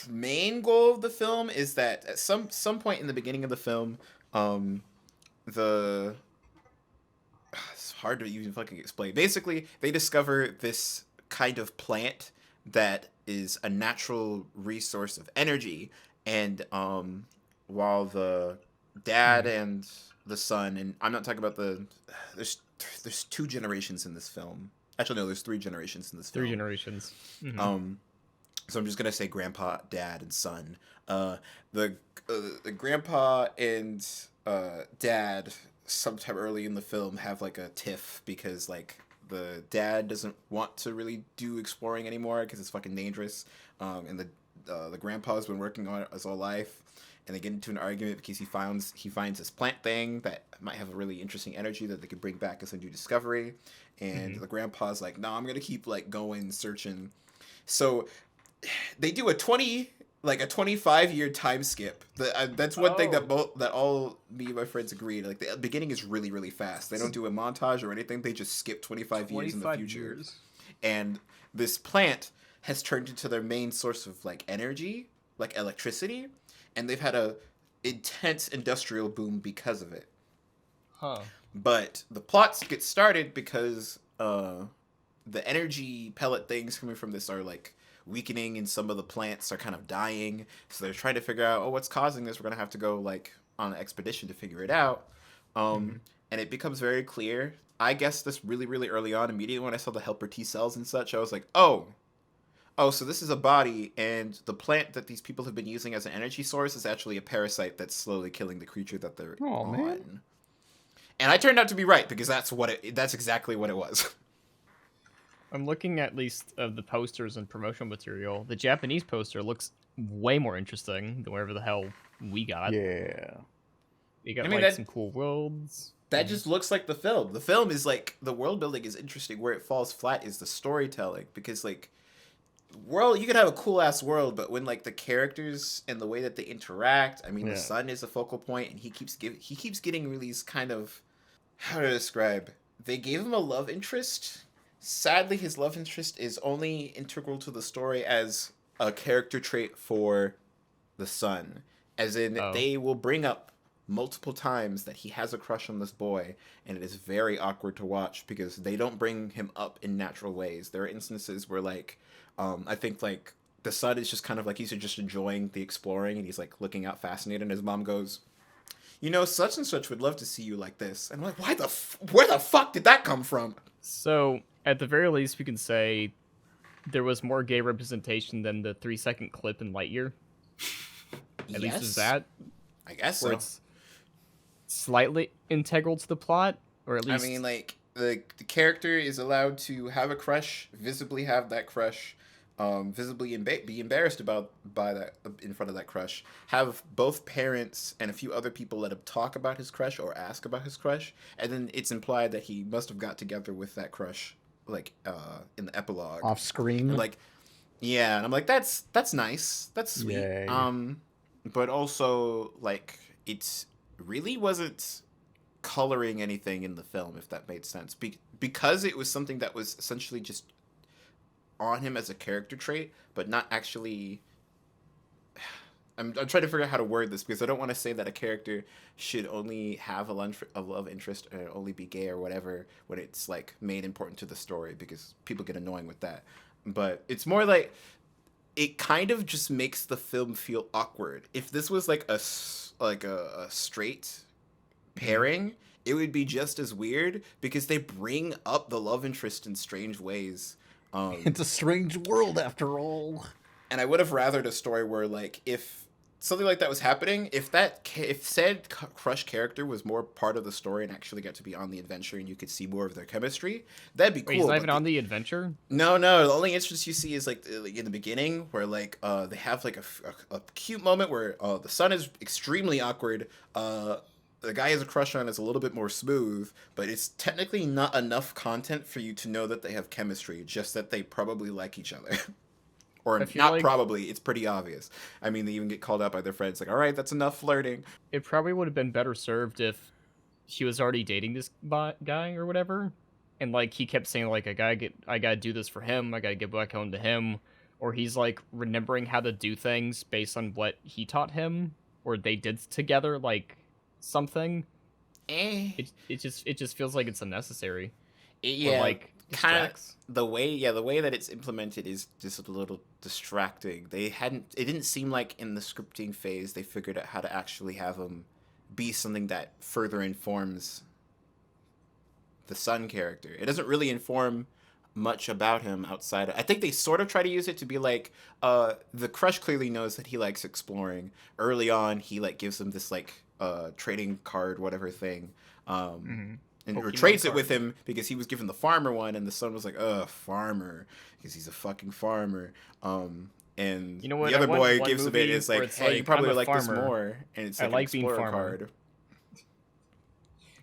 main goal of the film is that at some point in the beginning of the film, it's hard to even fucking explain. Basically, they discover this kind of plant that is a natural resource of energy, and while the dad and the son, and I'm not talking about there's 2 generations in this film. Actually, no, there's 3 generations in this film. 3 generations. Mhm. So I'm just gonna say grandpa, dad, and son. The grandpa and dad sometime early in the film have like a tiff, because like the dad doesn't want to really do exploring anymore because it's fucking dangerous, and the grandpa's been working on it his whole life, and they get into an argument because he finds this plant thing that might have a really interesting energy that they could bring back as a new discovery, and the grandpa's like, no, I'm gonna keep like going searching. So they do a 20 like a 25-year time skip. That's one thing that Oh. that all me and my friends agreed. Like the beginning is really really fast. They don't do a montage or anything. They just skip 25 years in the 25 future. years. And this plant has turned into their main source of like energy, like electricity, and they've had a intense industrial boom because of it. Huh. But the plots get started because the energy pellet things coming from this are like weakening, and some of the plants are kind of dying. So they're trying to figure out, oh, what's causing this? We're gonna have to go like on an expedition to figure it out. And it becomes very clear. I guess this really, really early on. Immediately when I saw the helper T cells and such, I was like, oh, so this is a body, and the plant that these people have been using as an energy source is actually a parasite that's slowly killing the creature that they're on. Man. And I turned out to be right because that's exactly what it was. I'm looking at least of the posters and promotional material. The Japanese poster looks way more interesting than whatever the hell we got. Yeah. We got I mean, like that- some cool worlds. That just looks like the film. The film is like, the world building is interesting. Where it falls flat is the storytelling, because like world, you could have a cool ass world, but when like the characters and the way that they interact, I mean, Yeah. the son is a focal point, and he keeps getting these kind of, how to describe. They gave him a love interest. Sadly, his love interest is only integral to the story as a character trait for the son, as in Oh. they will bring up multiple times that he has a crush on this boy, and it is very awkward to watch because they don't bring him up in natural ways. There are instances where like I think like the son is just kind of like, he's just enjoying the exploring, and he's like looking out fascinated, and his mom goes, you know, such and such would love to see you like this. And I'm like, where the fuck did that come from? So, at the very least, we can say there was more gay representation than the 3-second clip in Lightyear. At least is that, I guess where so. it's slightly integral to the plot, or at I least mean, like, the character is allowed to have a crush, visibly have that crush, visibly be embarrassed by that in front of that crush, have both parents and a few other people let him talk about his crush or ask about his crush, and then it's implied that he must have got together with that crush, like, in the epilogue. Off screen. And, like, yeah, and I'm like, that's nice, that's sweet. Yay. But also, like, it really wasn't coloring anything in the film, if that made sense, because it was something that was essentially just on him as a character trait, but not actually. I'm trying to figure out how to word this, because I don't want to say that a character should only have a love interest or only be gay or whatever when it's like made important to the story, because people get annoying with that. But it's more like it kind of just makes the film feel awkward. If this was like a straight pairing, it would be just as weird, because they bring up the love interest in strange ways. It's a strange world after all. And I would have rathered a story where, like, if something like that was happening, if said crush character was more part of the story and actually got to be on the adventure, and you could see more of their chemistry, that'd be cool. Wait, he's not but even on the adventure? No. The only instance you see is like in the beginning, where like they have like a cute moment where the son is extremely awkward. The guy has a crush on is a little bit more smooth, but it's technically not enough content for you to know that they have chemistry, just that they probably like each other. Or not like probably, it's pretty obvious. I mean, they even get called out by their friends, like, all right, that's enough flirting. It probably would have been better served if she was already dating this guy or whatever, and like he kept saying like, I gotta do this for him, I gotta get back home to him, or he's like remembering how to do things based on what he taught him, or they did together, like something. It just feels like it's unnecessary. Yeah, or, like kind of distracts. the way that it's implemented is just a little distracting. It didn't seem like in the scripting phase they figured out how to actually have him be something that further informs the son character. It doesn't really inform much about him outside. I think they sort of try to use it to be like, the crush clearly knows that he likes exploring. Early on, he like gives him this like trading card, whatever thing, and or Pokemon trades it card. with him because he was given the farmer one, and the son was like, farmer, because he's a fucking farmer. And You know what, the other I want boy one gives him it. movie It's where like, it's hey, you like, probably I'm a like this farmer. more, and it's I like, like an being explorer farmer. card.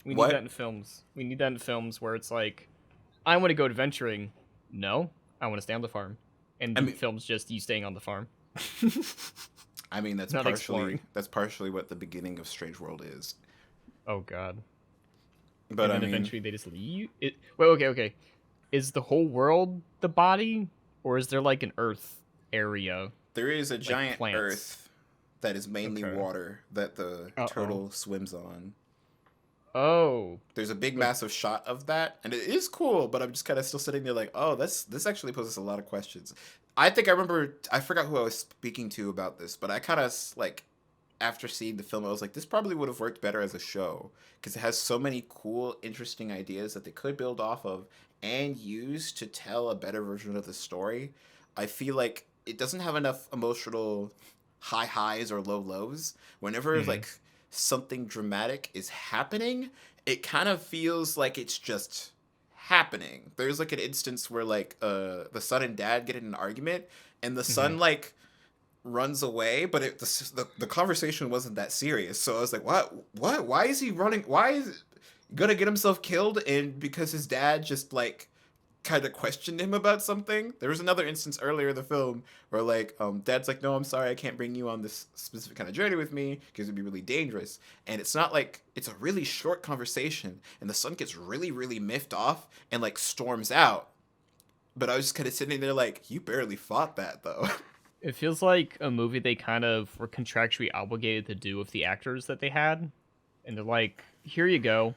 We What? need that in films. We need that in films where it's like, I want to go adventuring. No, I want to stay on the farm. And I mean- films just you staying on the farm. I mean, Not exploring. that's partially what the beginning of Strange World is. Oh god. But And I then mean, eventually they just leave it. Well, okay. Is the whole world the body, or is there like an Earth area? there is a giant plants. Earth that is mainly Okay. water that the Uh-oh. turtle swims on. Oh, There's a big massive shot of that, and it is cool, but I'm just kind of still sitting there like, oh, this actually poses a lot of questions. I think I remember, I forgot who I was speaking to about this, but I kind of like, after seeing the film, I was like, this probably would have worked better as a show, because it has so many cool, interesting ideas that they could build off of and use to tell a better version of the story. I feel like it doesn't have enough emotional high highs or low lows. Whenever like something dramatic is happening, it kind of feels like it's just happening. There's like an instance where like the son and dad get in an argument, and the son like runs away, but the conversation wasn't that serious. So I was like, what? Why is he running? Why is he gonna get himself killed? And because his dad just like kind of questioned him about something. There was another instance earlier in the film where like dad's like, no, I'm sorry, I can't bring you on this specific kind of journey with me because it'd be really dangerous. And it's not like, it's a really short conversation, and the son gets really, really miffed off and like storms out. But I was just kind of sitting there like, you barely fought that though. it feels like a movie they kind of were contractually obligated to do with the actors that they had, and they're like, here you go,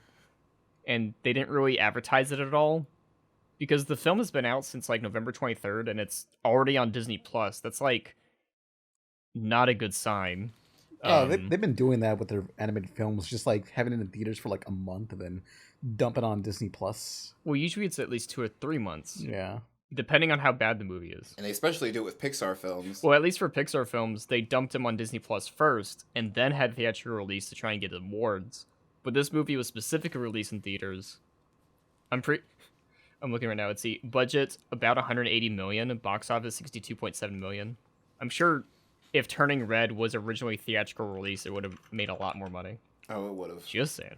and they didn't really advertise it at all. Because the film has been out since like November 23rd, and it's already on Disney Plus. That's like not a good sign. Oh, they've been doing that with their animated films, just like having it in theaters for like a month and then dump it on Disney Plus. Well, usually it's at least 2 or 3 months, Yeah. depending on how bad the movie is. And they especially do it with Pixar films. Well, at least for Pixar films, they dumped them on Disney Plus first, and then had theatrical release to try and get awards. But this movie was specifically released in theaters. I'm looking right now. Let's see. Budget about 180 million. Box office 62.7 million. I'm sure if Turning Red was originally theatrical release, it would have made a lot more money. Oh, it would have. Just saying.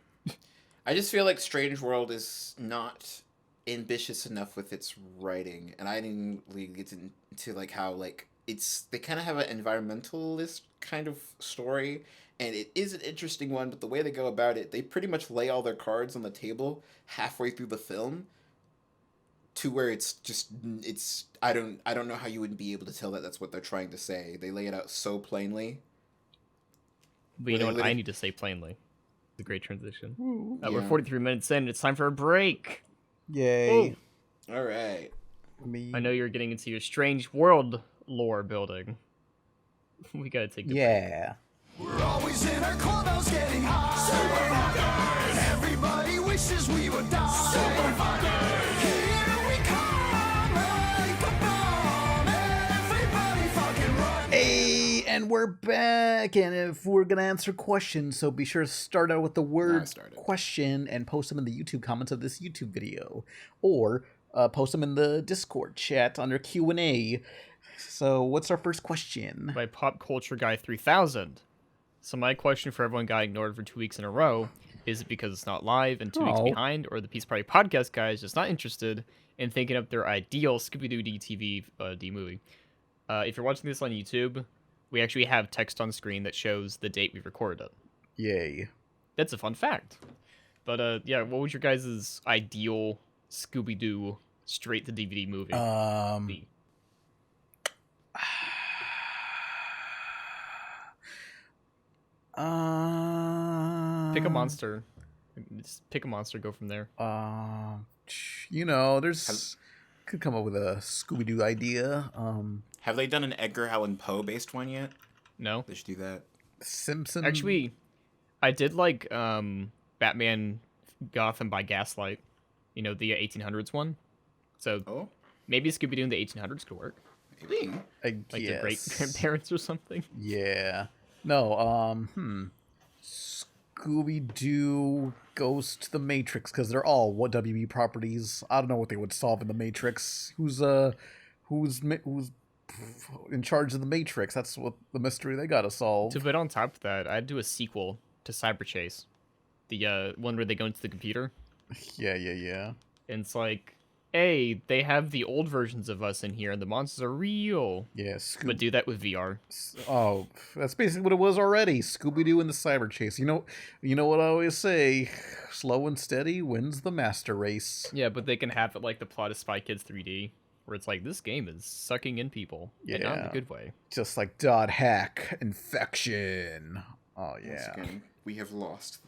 I just feel like Strange World is not ambitious enough with its writing, and I didn't really get into like how like they kind of have an environmentalist kind of story, and it is an interesting one, but the way they go about it, they pretty much lay all their cards on the table halfway through the film, to where it's I don't know how you would be able to tell that that's what they're trying to say. They lay it out so plainly. But you know what I need to say plainly? It's a great transition. We're Yeah. 43 minutes in. It's time for a break. Yay. All right. I know you're getting into your Strange World lore building. We gotta take a break. Yeah. We're always in our clubhouse getting high. Super everybody wishes we would die. Super here we come like a bomb. Everybody fucking run. Hey, and we're back. And if we're gonna answer questions, so be sure to start out with the word started. question and post them in the YouTube comments of this YouTube video, or post them in the Discord chat under Q&A. So, what's our first question? By Pop Culture Guy 3000. So my question for everyone got ignored for 2 weeks in a row: is it because it's not live and 2 weeks Oh. behind, or the Peace Party podcast guy is just not interested in thinking up their ideal Scooby Doo DTV D movie? If you're watching this on YouTube, we actually have text on screen that shows the date we recorded it. Yay. That's a fun fact. But yeah, what was your guys' ideal Scooby Doo straight to DVD movie? be? Pick a monster. Just pick a monster. Go from there. You know, could come up with a Scooby Doo idea. Have they done an Edgar Allan Poe based one yet? No, They should do that. Simpson. actually, I did like Batman Gotham by Gaslight. You know, the 1800s one. So Oh, maybe Scooby Doo in the 1800s could work. maybe. I Like guess. the great grandparents or something. Yeah. No. Scooby Doo goes to the Matrix because they're all WB properties. I don't know what they would solve in the Matrix. Who's in charge of the Matrix? That's what the mystery they gotta solve. But on top of that, I'd do a sequel to Cyber Chase, the one where they go into the computer. Yeah. And it's like A, they have the old versions of us in here, and the monsters are real. Yeah, But do that with VR. Oh, that's basically what it was already. Scooby Doo and the Cyber Chase. You know what I always say: slow and steady wins the master race. Yeah, but they can have it like the plot of Spy Kids 3D, where it's like, this game is sucking in people. And not in a Yeah. good way. Just like dot hack infection. Oh Once yeah, again, we have lost.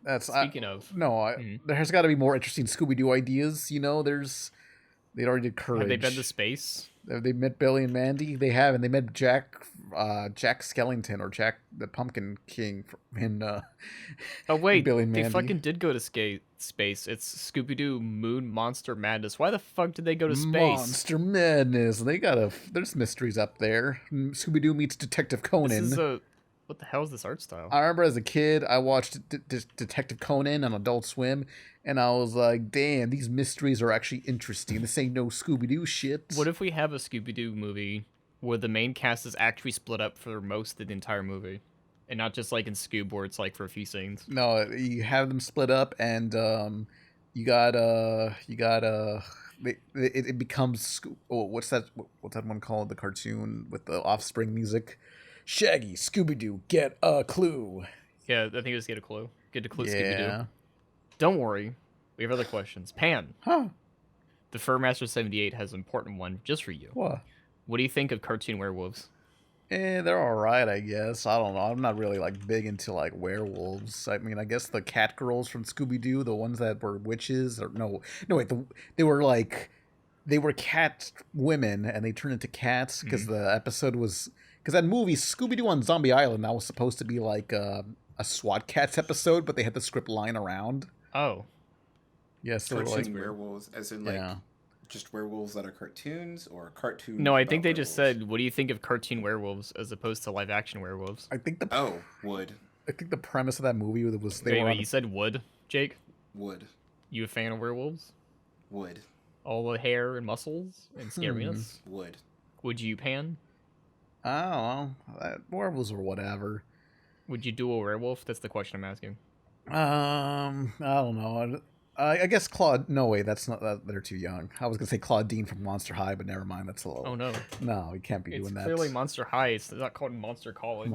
that's Speaking of, There has got to be more interesting Scooby Doo ideas. You know, they already did Courage. have they been to space? They met Billy and Mandy. They have, and they met Jack Skellington or Jack the Pumpkin King in. Oh wait, Billy and they Mandy. fucking did go to space. It's Scooby Doo Moon Monster Madness. Why the fuck did they go to space? Monster Madness. There's mysteries up there. Scooby Doo meets Detective Conan. What the hell is this art style? I remember as a kid, I watched Detective Conan on Adult Swim, and I was like, damn, these mysteries are actually interesting. This ain't no Scooby-Doo shit. What if we have a Scooby Doo movie where the main cast is actually split up for most of the entire movie? And not just like in Scoob where it's like for a few scenes. No, you have them split up, and it becomes, what's that one called, the cartoon with the Offspring music? Shaggy, Scooby-Doo, get a clue. Yeah, I think it was Get a Clue. Get a Clue, Scooby Doo. Yeah. Don't worry, we have other questions. Pan, Huh? the Furmaster 78 has an important one just for you. What? What do you think of cartoon werewolves? They're all right, I guess. I don't know. I'm not really like big into like werewolves. I mean, I guess the cat girls from Scooby Doo, the ones that were witches, or no, wait, they were cat women and they turned into cats because the episode was because that movie Scooby Doo on Zombie Island that was supposed to be like a SWAT Cats episode, but they had the script lying around. Oh, Yes, they were Cartoon like, werewolves, as in like yeah. just werewolves that are cartoons or cartoons. no, I about think they just werewolves? said, what do you think of cartoon werewolves as opposed to live action werewolves? I think the wood. I think the premise of that movie was they Wait, were wait, on you said wood, Jake? Wood. You a fan of werewolves? Wood. All the hair and muscles and scariness? Wood. Would you, Pan? I don't know, werewolves or whatever. Would you do a werewolf? That's the question I'm asking. I don't know. I guess Claude. No, wait, that's not. They're too young. I was gonna say Claudine from Monster High, but never mind. That's a little. Oh no, No, we can't be it's doing that. clearly Monster High. It's not called Monster College.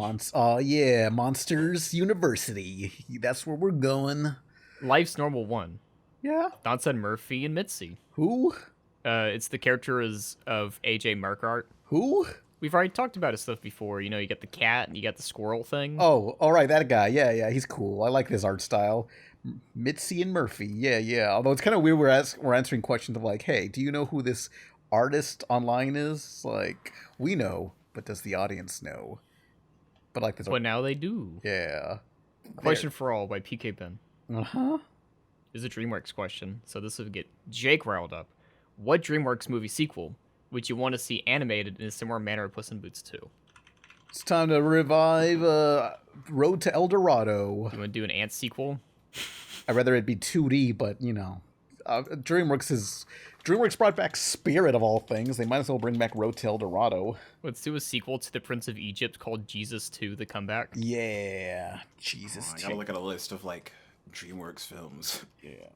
Yeah, Monsters University. That's where we're going. Life's Normal 1. Yeah. Dante Murphy and Mitzi. Who? It's the characters of AJ Markart. Who? We've already talked about his stuff before. You know, you got the cat and you got the squirrel thing. Oh, all right, that guy. Yeah, he's cool. I like his art style. Mitzi and Murphy. Yeah. Although it's kind of weird. We're answering questions of like, hey, do you know who this artist online is? Like, we know, but does the audience know? But like this. But now they do. Yeah. Question for All by PK Pen. Uh-huh. Is a DreamWorks question, so this will get Jake riled up. What DreamWorks movie sequel would you want to see animated in a similar manner to Puss in Boots 2? It's time to revive Road to El Dorado. You want to do an Ant sequel? I'd rather it be 2D, but you know, DreamWorks brought back Spirit of all things. They might as well bring back Road to El Dorado. Let's do a sequel to The Prince of Egypt called Jesus 2: The Comeback. Yeah, Jesus. I gotta look at a list of like DreamWorks films.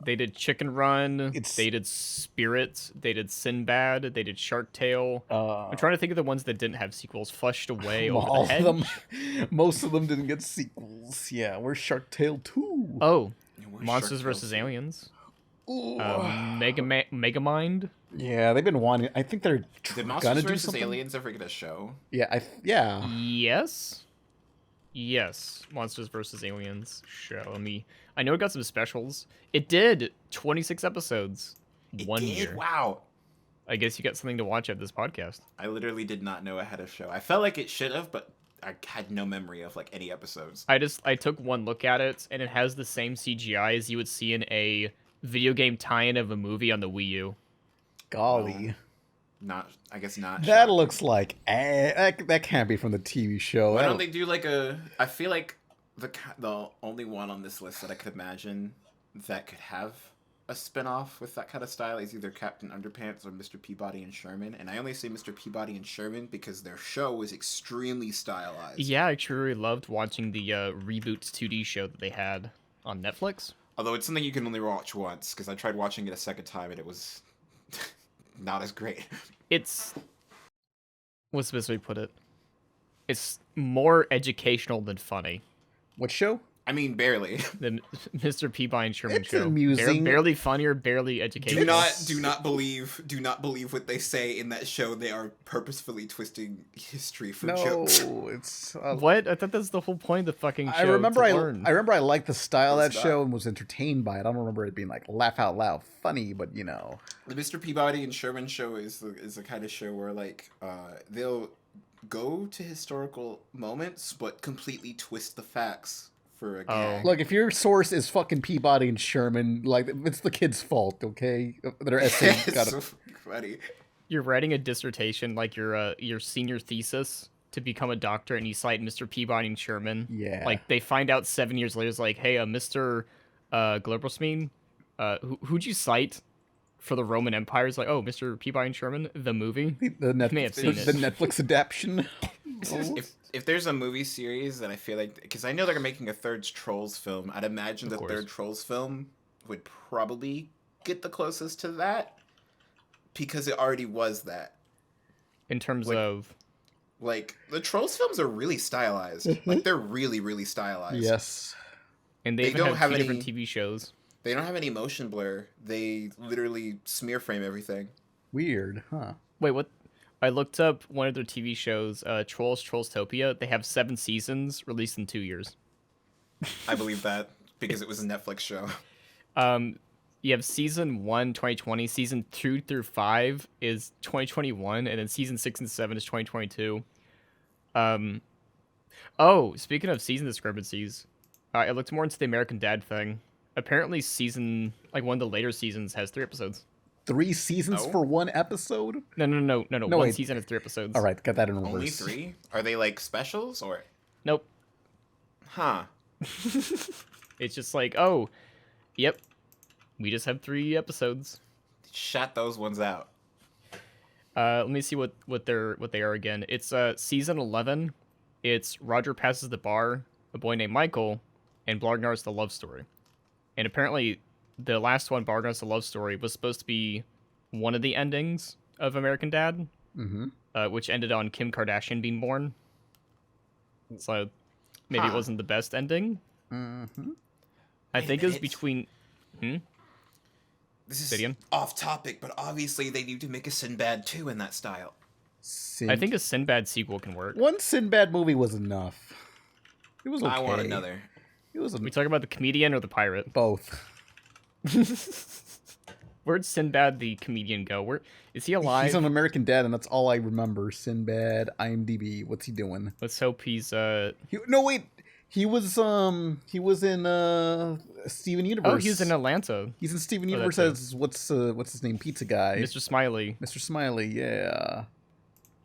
They did Chicken Run. It's- They did Spirit. They did Sinbad. They did Shark Tale. I'm trying to think of the ones that didn't have sequels. Flushed Away. Over all the Hedge. of them, most of them didn't get sequels. Yeah, where's Shark Tale 2? Oh, where's Monsters Shark Tale vs. 2? Aliens. Ooh. Megamind. Yeah, they've been wanting. I think they're Did gonna Monsters do vs. something. Aliens ever get a show? Yeah, yeah. Yes. Monsters vs. Aliens show. I know it got some specials. It did 26 episodes. One year. Wow. I guess you got something to watch at this podcast. I literally did not know it had a show. I felt like it should have, but I had no memory of like any episodes. I took one look at it, and it has the same CGI as you would see in a video game tie-in of a movie on the Wii U. Golly. I guess not. That shocking. looks like that can't be from the TV show. Why I don't they do like a? I feel like the only one on this list that I could imagine that could have a spin-off with that kind of style is either Captain Underpants or Mr. Peabody and Sherman. And I only say Mr. Peabody and Sherman because their show was extremely stylized. Yeah, I actually really loved watching the Reboot 2D show that they had on Netflix. Although it's something you can only watch once because I tried watching it a second time and it was not as great. It's what's the best way to put it? It's more educational than funny. What show? I mean, barely. The Mr. Peabody and Sherman It's show. amusing. Barely funnier, barely educational. Do not believe what they say in that show. They are purposefully twisting history for No, jokes. it's. What? I thought that's the whole point of the fucking show. I remember to I learn. remember I liked the style of It's that not. show and was entertained by it. I don't remember it being like laugh out loud funny, but you know. The Mr. Peabody and Sherman show is the kind of show where like they'll go to historical moments but completely twist the facts for a gag. Look, if your source is fucking Peabody and Sherman, like it's the kid's fault, okay? Their essay It's got so funny. You're writing a dissertation, like your senior thesis, to become a doctor, and you cite Mr. Peabody and Sherman. Yeah. Like they find out 7 years later, it's like, hey, Mr. Globersmean, who'd you cite for the Roman Empire? It's like, oh, Mr. Peabody and Sherman, the movie. the may have seen the it. Netflix adaptation. If there's a movie series that I feel like, because I know they're making a third Trolls film, I'd imagine the course. third Trolls film would probably get the closest to that because it already was that. In terms Like- of Like the Trolls films are really stylized. Like they're really, really stylized. Yes. and they they even don't have have two any- different TV shows. They don't have any motion blur. They literally smear frame everything. Weird, huh? Wait, what? I looked up one of their TV shows, Trollstopia. They have 7 seasons, released in 2 years. I believe that because it was a Netflix show. You have season 1, 2020, season 2 through 5 is 2021, and then season 6 and 7 is 2022. Oh, speaking of season discrepancies, I looked more into the American Dad thing. Apparently, one of the later seasons has 3 episodes. 3 seasons No. for 1 episode? No. No, One wait. season has 3 episodes. All right, got that in reverse. Only 3? Are they like specials or? Nope. Huh. It's just like, oh, yep, we just have 3 episodes. Shut those ones out. Let me see what they are again. It's season 11. It's Roger passes the bar, a boy named Michael, and Blargnar's the love story. And apparently, the last one, Blargnar's the love story, was supposed to be one of the endings of American Dad, which ended on Kim Kardashian being born. So maybe it Huh. wasn't the best ending. I Wait a think it was minute. between. This is Say it again? off topic, but obviously they need to make a Sinbad 2 in that style. I think a Sinbad sequel can work. one Sinbad movie was enough. It was okay. I want another. It was We talk about the comedian or the pirate? both. Where'd Sinbad the comedian go? Where is he alive? He's on American Dad, and that's all I remember. Sinbad, IMDb. What's he doing? Let's hope he's No, wait. He was in Steven Universe. Oh, he was in Atlanta. He's in Steven Oh, Universe that's as what's his name? Pizza guy. Mr. Smiley. Mr. Smiley. Yeah.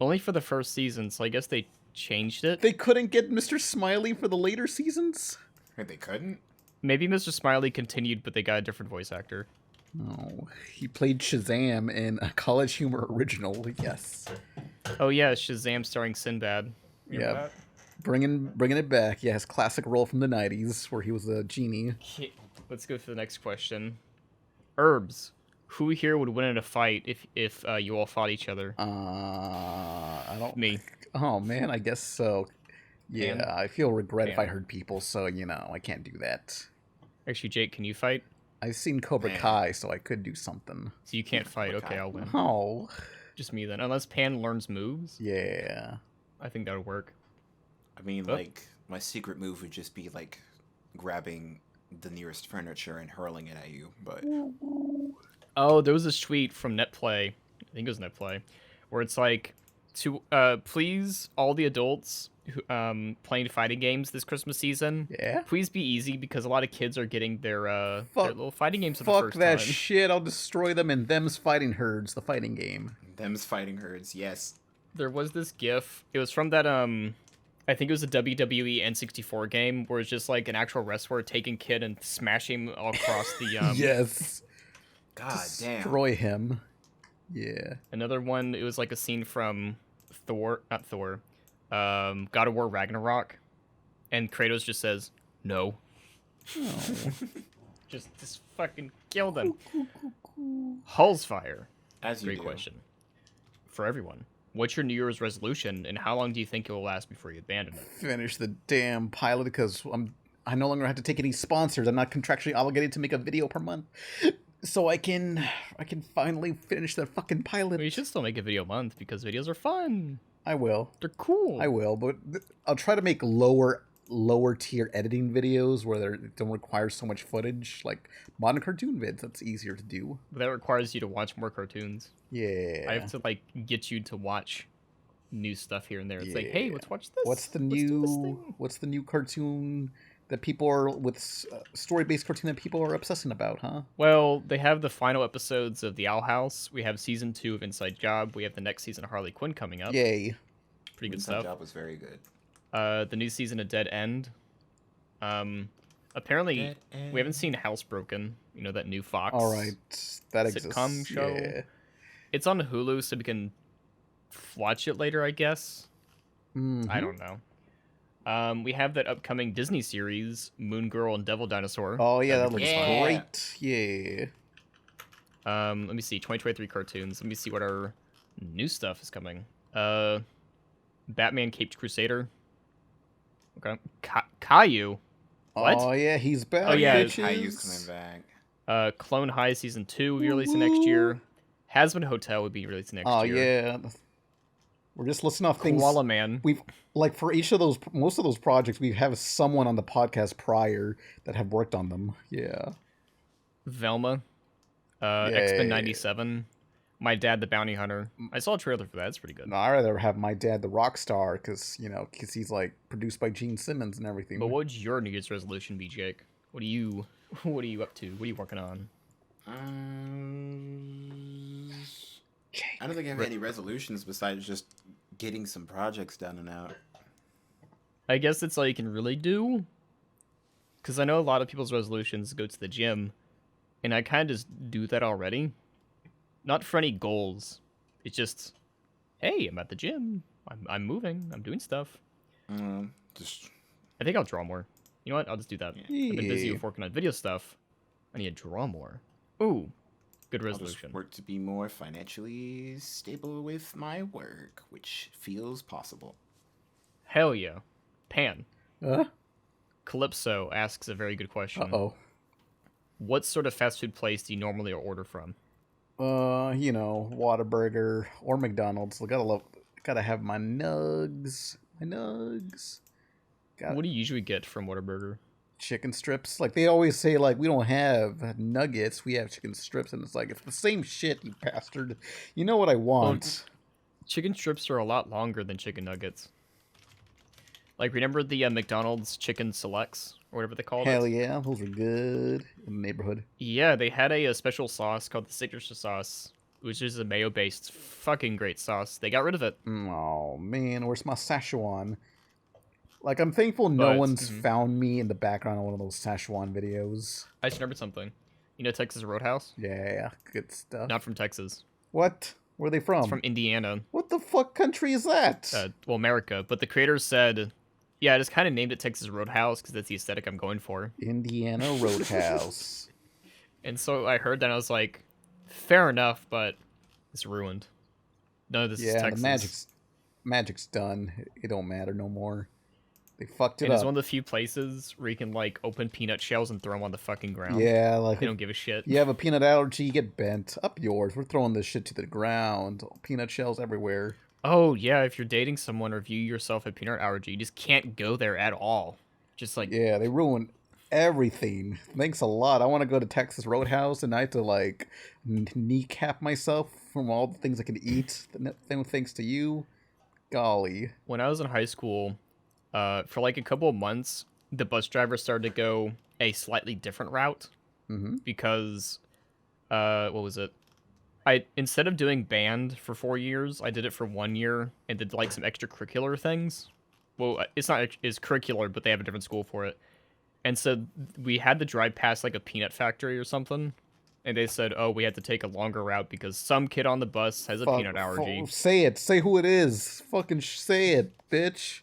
Only for the first season, so I guess they changed it. They couldn't get Mr. Smiley for the later seasons. Wait, they couldn't? Maybe Mr. Smiley continued, but they got a different voice actor. No, he played Shazam in a College Humor original. Yes. Oh yeah, Shazam starring Sinbad. Yeah. Bringing it back. Yeah, his classic role from the 90s where he was a genie. Okay, let's go for the next question. Herbs. Who here would win in a fight if you all fought each other? I don't. Me. Oh man, I guess so. Yeah, Dan? I feel regret if I Dan. hurt people, so I can't do that. Actually, Jake, can you fight? I've seen Cobra Man. Kai, so I could do something. So you can't fight. Okay, I'll win. Oh, Just me then. Unless Pan learns moves, yeah. I think that would work. I mean, Oh. like, my secret move would just be, like, grabbing the nearest furniture and hurling it at you, but... Oh, there was a tweet from NetPlay. I think it was NetPlay, where it's like, to please all the adults who playing fighting games this Christmas season. Yeah? Please be easy because a lot of kids are getting their little fighting games for the Fuck first that time. shit. I'll destroy them in Them's Fighting Herds, the fighting game. Them's fighting herds, yes. There was this GIF. It was from that I think it was a WWE N64 game where it's just like an actual wrestler taking kid and smashing him all across the Yes. God damn. Destroy him. Yeah. Another one, it was like a scene from God of War Ragnarok, and Kratos just says, no. Oh. just fucking kill them. Hull's Fire. As you Great do. question. For everyone, what's your New Year's resolution, and how long do you think it will last before you abandon it? Finish the damn pilot because I no longer have to take any sponsors. I'm not contractually obligated to make a video per month, so I can finally finish that fucking pilot. Well, you should still make a video a month because videos are fun. I will. They're cool. I will, but I'll try to make lower tier editing videos where they don't require so much footage, like modern cartoon vids. That's easier to do. But that requires you to watch more cartoons. Yeah. I have to like get you to watch new stuff here and there. It's like, hey, Yeah. let's watch this. What's the Let's do this new thing. What's the new cartoon that people are with story-based cartoon that people are obsessing about, huh? Well, they have the final episodes of The Owl House. We have season 2 of Inside Job. We have the next season of Harley Quinn coming up. Yay. Pretty good Inside stuff. Job was very good. The new season of Dead End. Apparently, Dead we haven't seen Housebroken. You know, that new Fox All right. That exists. sitcom show. Yeah. It's on Hulu, so we can watch it later, I guess. Mhm. I don't know. We have that upcoming Disney series, Moon Girl and Devil Dinosaur. Oh yeah, that That'd be looks pretty fun. great. Yeah. Let me see, 2023 cartoons. Let me see what our new stuff is coming. Batman Caped Crusader. Okay. Caillou. What? Oh yeah, he's back. Oh, yeah, Caillou's bitches. coming back. Clone High season 2 will be releasing next year. Hasbin Hotel will be releasing next Oh year. yeah. We're just listing off things. Koala Man. We've like for each of those, most of those projects, we have someone on the podcast prior that have worked on them. Yeah. Velma. X-Men 97. My Dad the Bounty Hunter. I saw a trailer for that. It's pretty good. No, I'd rather have my dad, the rock star, because he's like produced by Gene Simmons and everything. But what would your New Year's resolution be, Jake? What are you up to? What are you working on? I don't think I have any resolutions besides just getting some projects done and out. I guess it's all you can really do. Because I know a lot of people's resolutions go to the gym. And I kind of just do that already. Not for any goals. It's just, hey, I'm at the gym. I'm moving. I'm doing stuff. Just I think I'll draw more. You know what? I'll just do that. I've been busy Yeah. with working on video stuff. I need to draw more. Ooh, good I'll just resolution. work to be more financially stable with my work, which feels possible. Hell yeah. Pan. Huh? Calypso asks a very good question. Uh-oh. What sort of fast food place do you normally order from? Whataburger or McDonald's. Gotta have my nugs. My nugs. Got What do you usually get from Whataburger? chicken strips. Like they always say, like we don't have nuggets, we have chicken strips, and it's like it's the same shit, you bastard. You know what I want? Chicken strips are a lot longer than chicken nuggets. Like, remember the McDonald's chicken selects, or whatever they called Hell it? yeah, those are good in the neighborhood. Yeah, they had a special sauce called the signature sauce, which is a mayo-based fucking great sauce. They got rid of it. Oh man, where's my Szechuan? Like I'm thankful no But- one's found me in the background of one of those Szechuan videos. I just remembered something. You know Texas Roadhouse? Yeah, good stuff. Not from Texas. What? Where are they from? It's from Indiana. What the fuck country is that? Well, America. But the creators said, yeah, I just kind of named it Texas Roadhouse because that's the aesthetic I'm going for. Indiana Roadhouse. And so I heard that and I was like, fair enough, but it's ruined. None of this is Yeah, Texas. the magic's done. It don't matter no more. They fucked it And it's up. one of the few places where you can like open peanut shells and throw them on the fucking ground. Yeah, like They don't give a shit. you have a peanut allergy, you get bent. Up yours. We're throwing this shit to the ground. Peanut shells everywhere. Oh, yeah, if you're dating someone or if you yourself have peanut allergy, you just can't go there at all. Just like, Yeah, they ruined everything. Thanks a lot. I want to go to Texas Roadhouse and I have to like kneecap myself from all the things I can eat. Thanks to you. Golly. when I was in high school, for like a couple of months, the bus driver started to go a slightly different route Mm-hmm. because, what was it? Instead of doing band for 4 years, I did it for 1 year and did like some extracurricular things. Well, it's not it's curricular, but they have a different school for it. And so we had to drive past like a peanut factory or something. And they said, oh, we had to take a longer route because some kid on the bus has a peanut allergy. Say it. Say who it is. Fucking say it, bitch.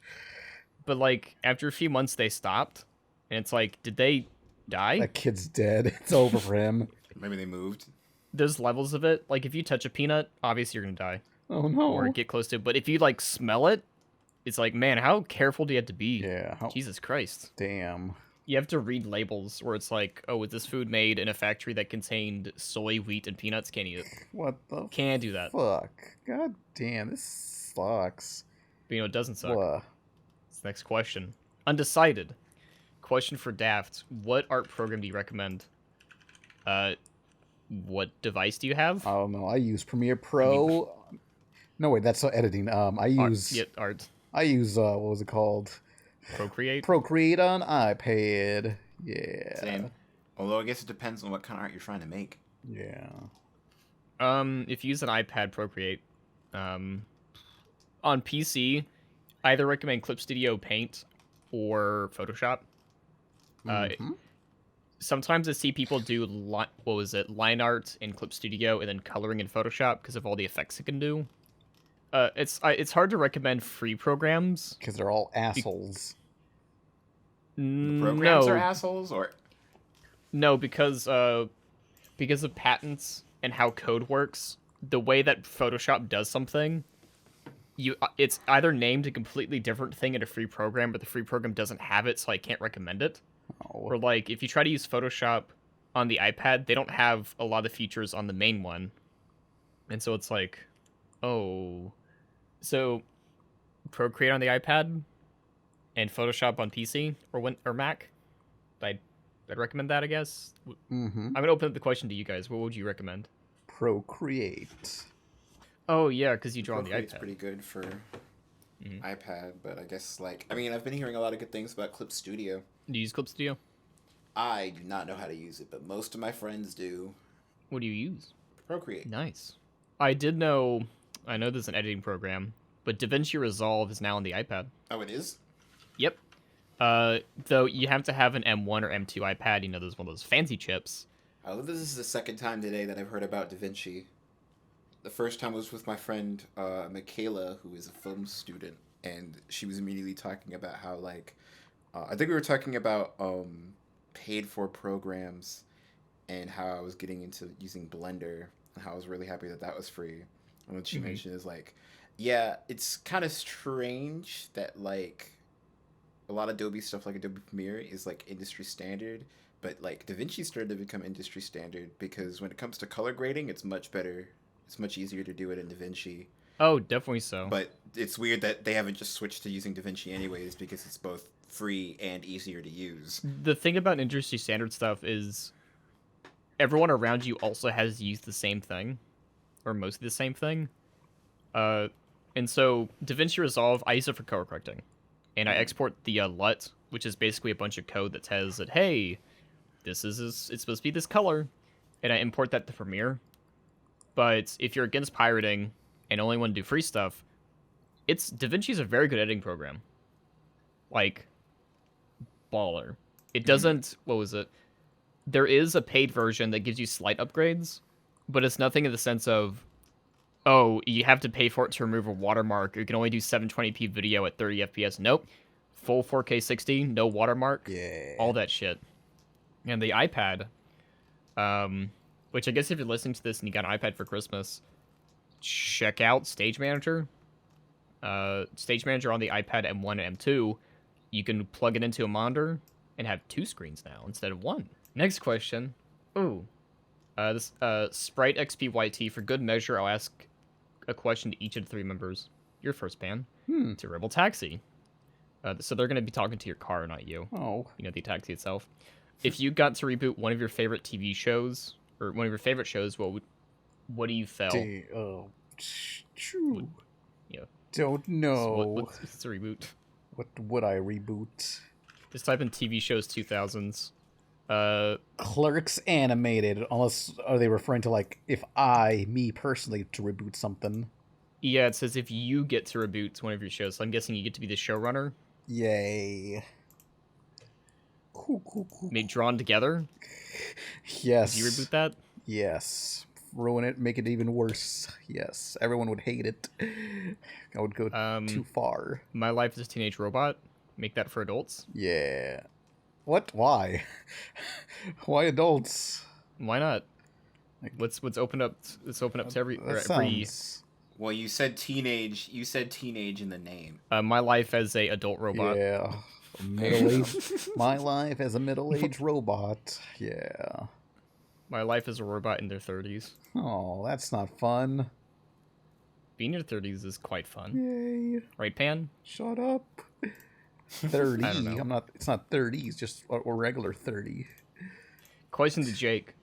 But like after a few months, they stopped. And it's like, did they die? That kid's dead. It's over for him. Maybe they moved. there's levels of it. Like if you touch a peanut, obviously you're gonna die Oh no. or get close to it. But if you like smell it, it's like, man, how careful do you have to be? Yeah. Jesus Christ. Damn. You have to read labels where it's like, oh, is this food made in a factory that contained soy, wheat, and peanuts? Can't eat it. What the Can't do that. fuck? God damn, this sucks. But you know, it doesn't suck. Wha- It's the next question. Undecided. Question for Daft. What art program do you recommend? What device do you have? I don't know. I use Premiere Pro. No, wait, that's editing. I use Art. I use what was it called? Procreate. Procreate on iPad. Yeah. Same. Although I guess it depends on what kind of art you're trying to make. Yeah. If you use an iPad, Procreate. On PC, either recommend Clip Studio Paint or Photoshop. Sometimes I see people do line art in Clip Studio and then coloring in Photoshop because of all the effects it can do. It's hard to recommend free programs. Because they're all assholes. The programs no, are assholes, or no, because of patents and how code works. The way that Photoshop does something, it's either named a completely different thing in a free program, but the free program doesn't have it, so I can't recommend it. Oh. Or like if you try to use Photoshop on the iPad, they don't have a lot of features on the main one, and so it's like, oh, so Procreate on the iPad and Photoshop on PC or Mac. I'd recommend that, I guess. Mm-hmm. I'm gonna open up the question to you guys. What would you recommend? Procreate. Oh yeah, because you draw on the Procreate's iPad. pretty good for iPad, but I guess I've been hearing a lot of good things about Clip Studio. Do you use Clip Studio? I do not know how to use it, but most of my friends do. What do you use? Procreate. Nice. I know there's an editing program, but DaVinci Resolve is now on the iPad. Oh, it is? Yep. Though you have to have an M1 or M2 iPad. You know, there's one of those fancy chips. Oh, this is the second time today that I've heard about DaVinci. The first time was with my friend Michaela, who is a film student, and she was immediately talking about how I think we were talking about paid for programs and how I was getting into using Blender and how I was really happy that that was free. And what she mentioned is yeah, it's kind of strange that a lot of Adobe stuff like Adobe Premiere is industry standard, but DaVinci started to become industry standard because when it comes to color grading, it's much better. It's much easier to do it in DaVinci. Oh, definitely so. But it's weird that they haven't just switched to using DaVinci anyways because it's both free and easier to use. The thing about industry standard stuff is everyone around you also has used the same thing, or mostly the same thing. And so DaVinci Resolve, I use it for color correcting. And I export the LUT, which is basically a bunch of code that says that, hey, it's supposed to be this color. And I import that to Premiere. But if you're against pirating and only want to do free stuff, DaVinci's a very good editing program. Baller. It doesn't, what was it? There is a paid version that gives you slight upgrades, but it's nothing in the sense of, oh, you have to pay for it to remove a watermark, or you can only do 720p video at 30 FPS. Nope. Full 4K 60, no watermark. Yeah. All that shit. And the iPad, which I guess if you're listening to this and you got an iPad for Christmas, check out Stage Manager. Stage Manager on the iPad M1 and M2, you can plug it into a monitor and have 2 screens now instead of 1. Next question. Ooh. This Sprite XPYT, for good measure, I'll ask a question to each of the 3 members. Your first ban. To rebeltaxi. So they're going to be talking to your car, not you. Oh. You know, the taxi itself. If you got to reboot one of your favorite TV shows, or one of your favorite shows, what do you feel? Oh. True. Yeah. Don't know. So what's a reboot? What would I reboot? Just type in TV shows 2000s. Clerks animated, unless are they referring to if me personally, to reboot something? Yeah, it says if you get to reboot one of your shows, so I'm guessing you get to be the showrunner. Yay. Cool. Made Drawn Together. Yes. Did you reboot that? Yes. Ruin it, make it even worse. Yes. Everyone would hate it. I would go too far. My Life as a Teenage Robot. Make that for adults. Yeah. What? Why? Why adults? Why not? What's open up? It's open up to every. That every sounds... Well, you said teenage. You said teenage in the name. my life as a adult robot. Yeah. Middle-aged... My life as a middle-aged robot. Yeah. My life as a robot in their 30s. Oh, that's not fun. Being in your 30s is quite fun, Yay. right, Pan? Shut up. 30. I don't know. I'm not... It's not 30. It's just a regular 30. Question to Jake,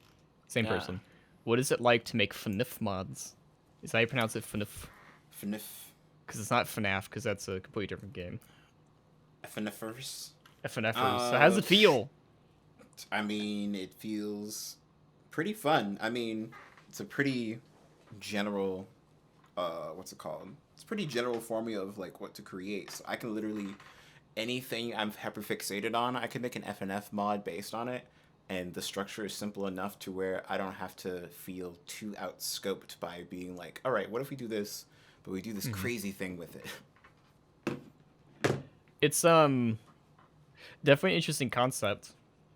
same Yeah. person. What is it like to make FNF mods? Is that how you pronounce it, FNF? FNF. Because it's not FNAF, because that's a completely different game. FNFFffff. FNFers. So how does it feel? I mean, it feels pretty fun. I mean, it's a pretty general, what's it called? It's a pretty general formula of like what to create. So I can literally, anything I'm hyperfixated on, I can make an FNF mod based on it. And the structure is simple enough to where I don't have to feel too outscoped by being like, all right, what if we do this, but we do this crazy thing with it. It's definitely an interesting concept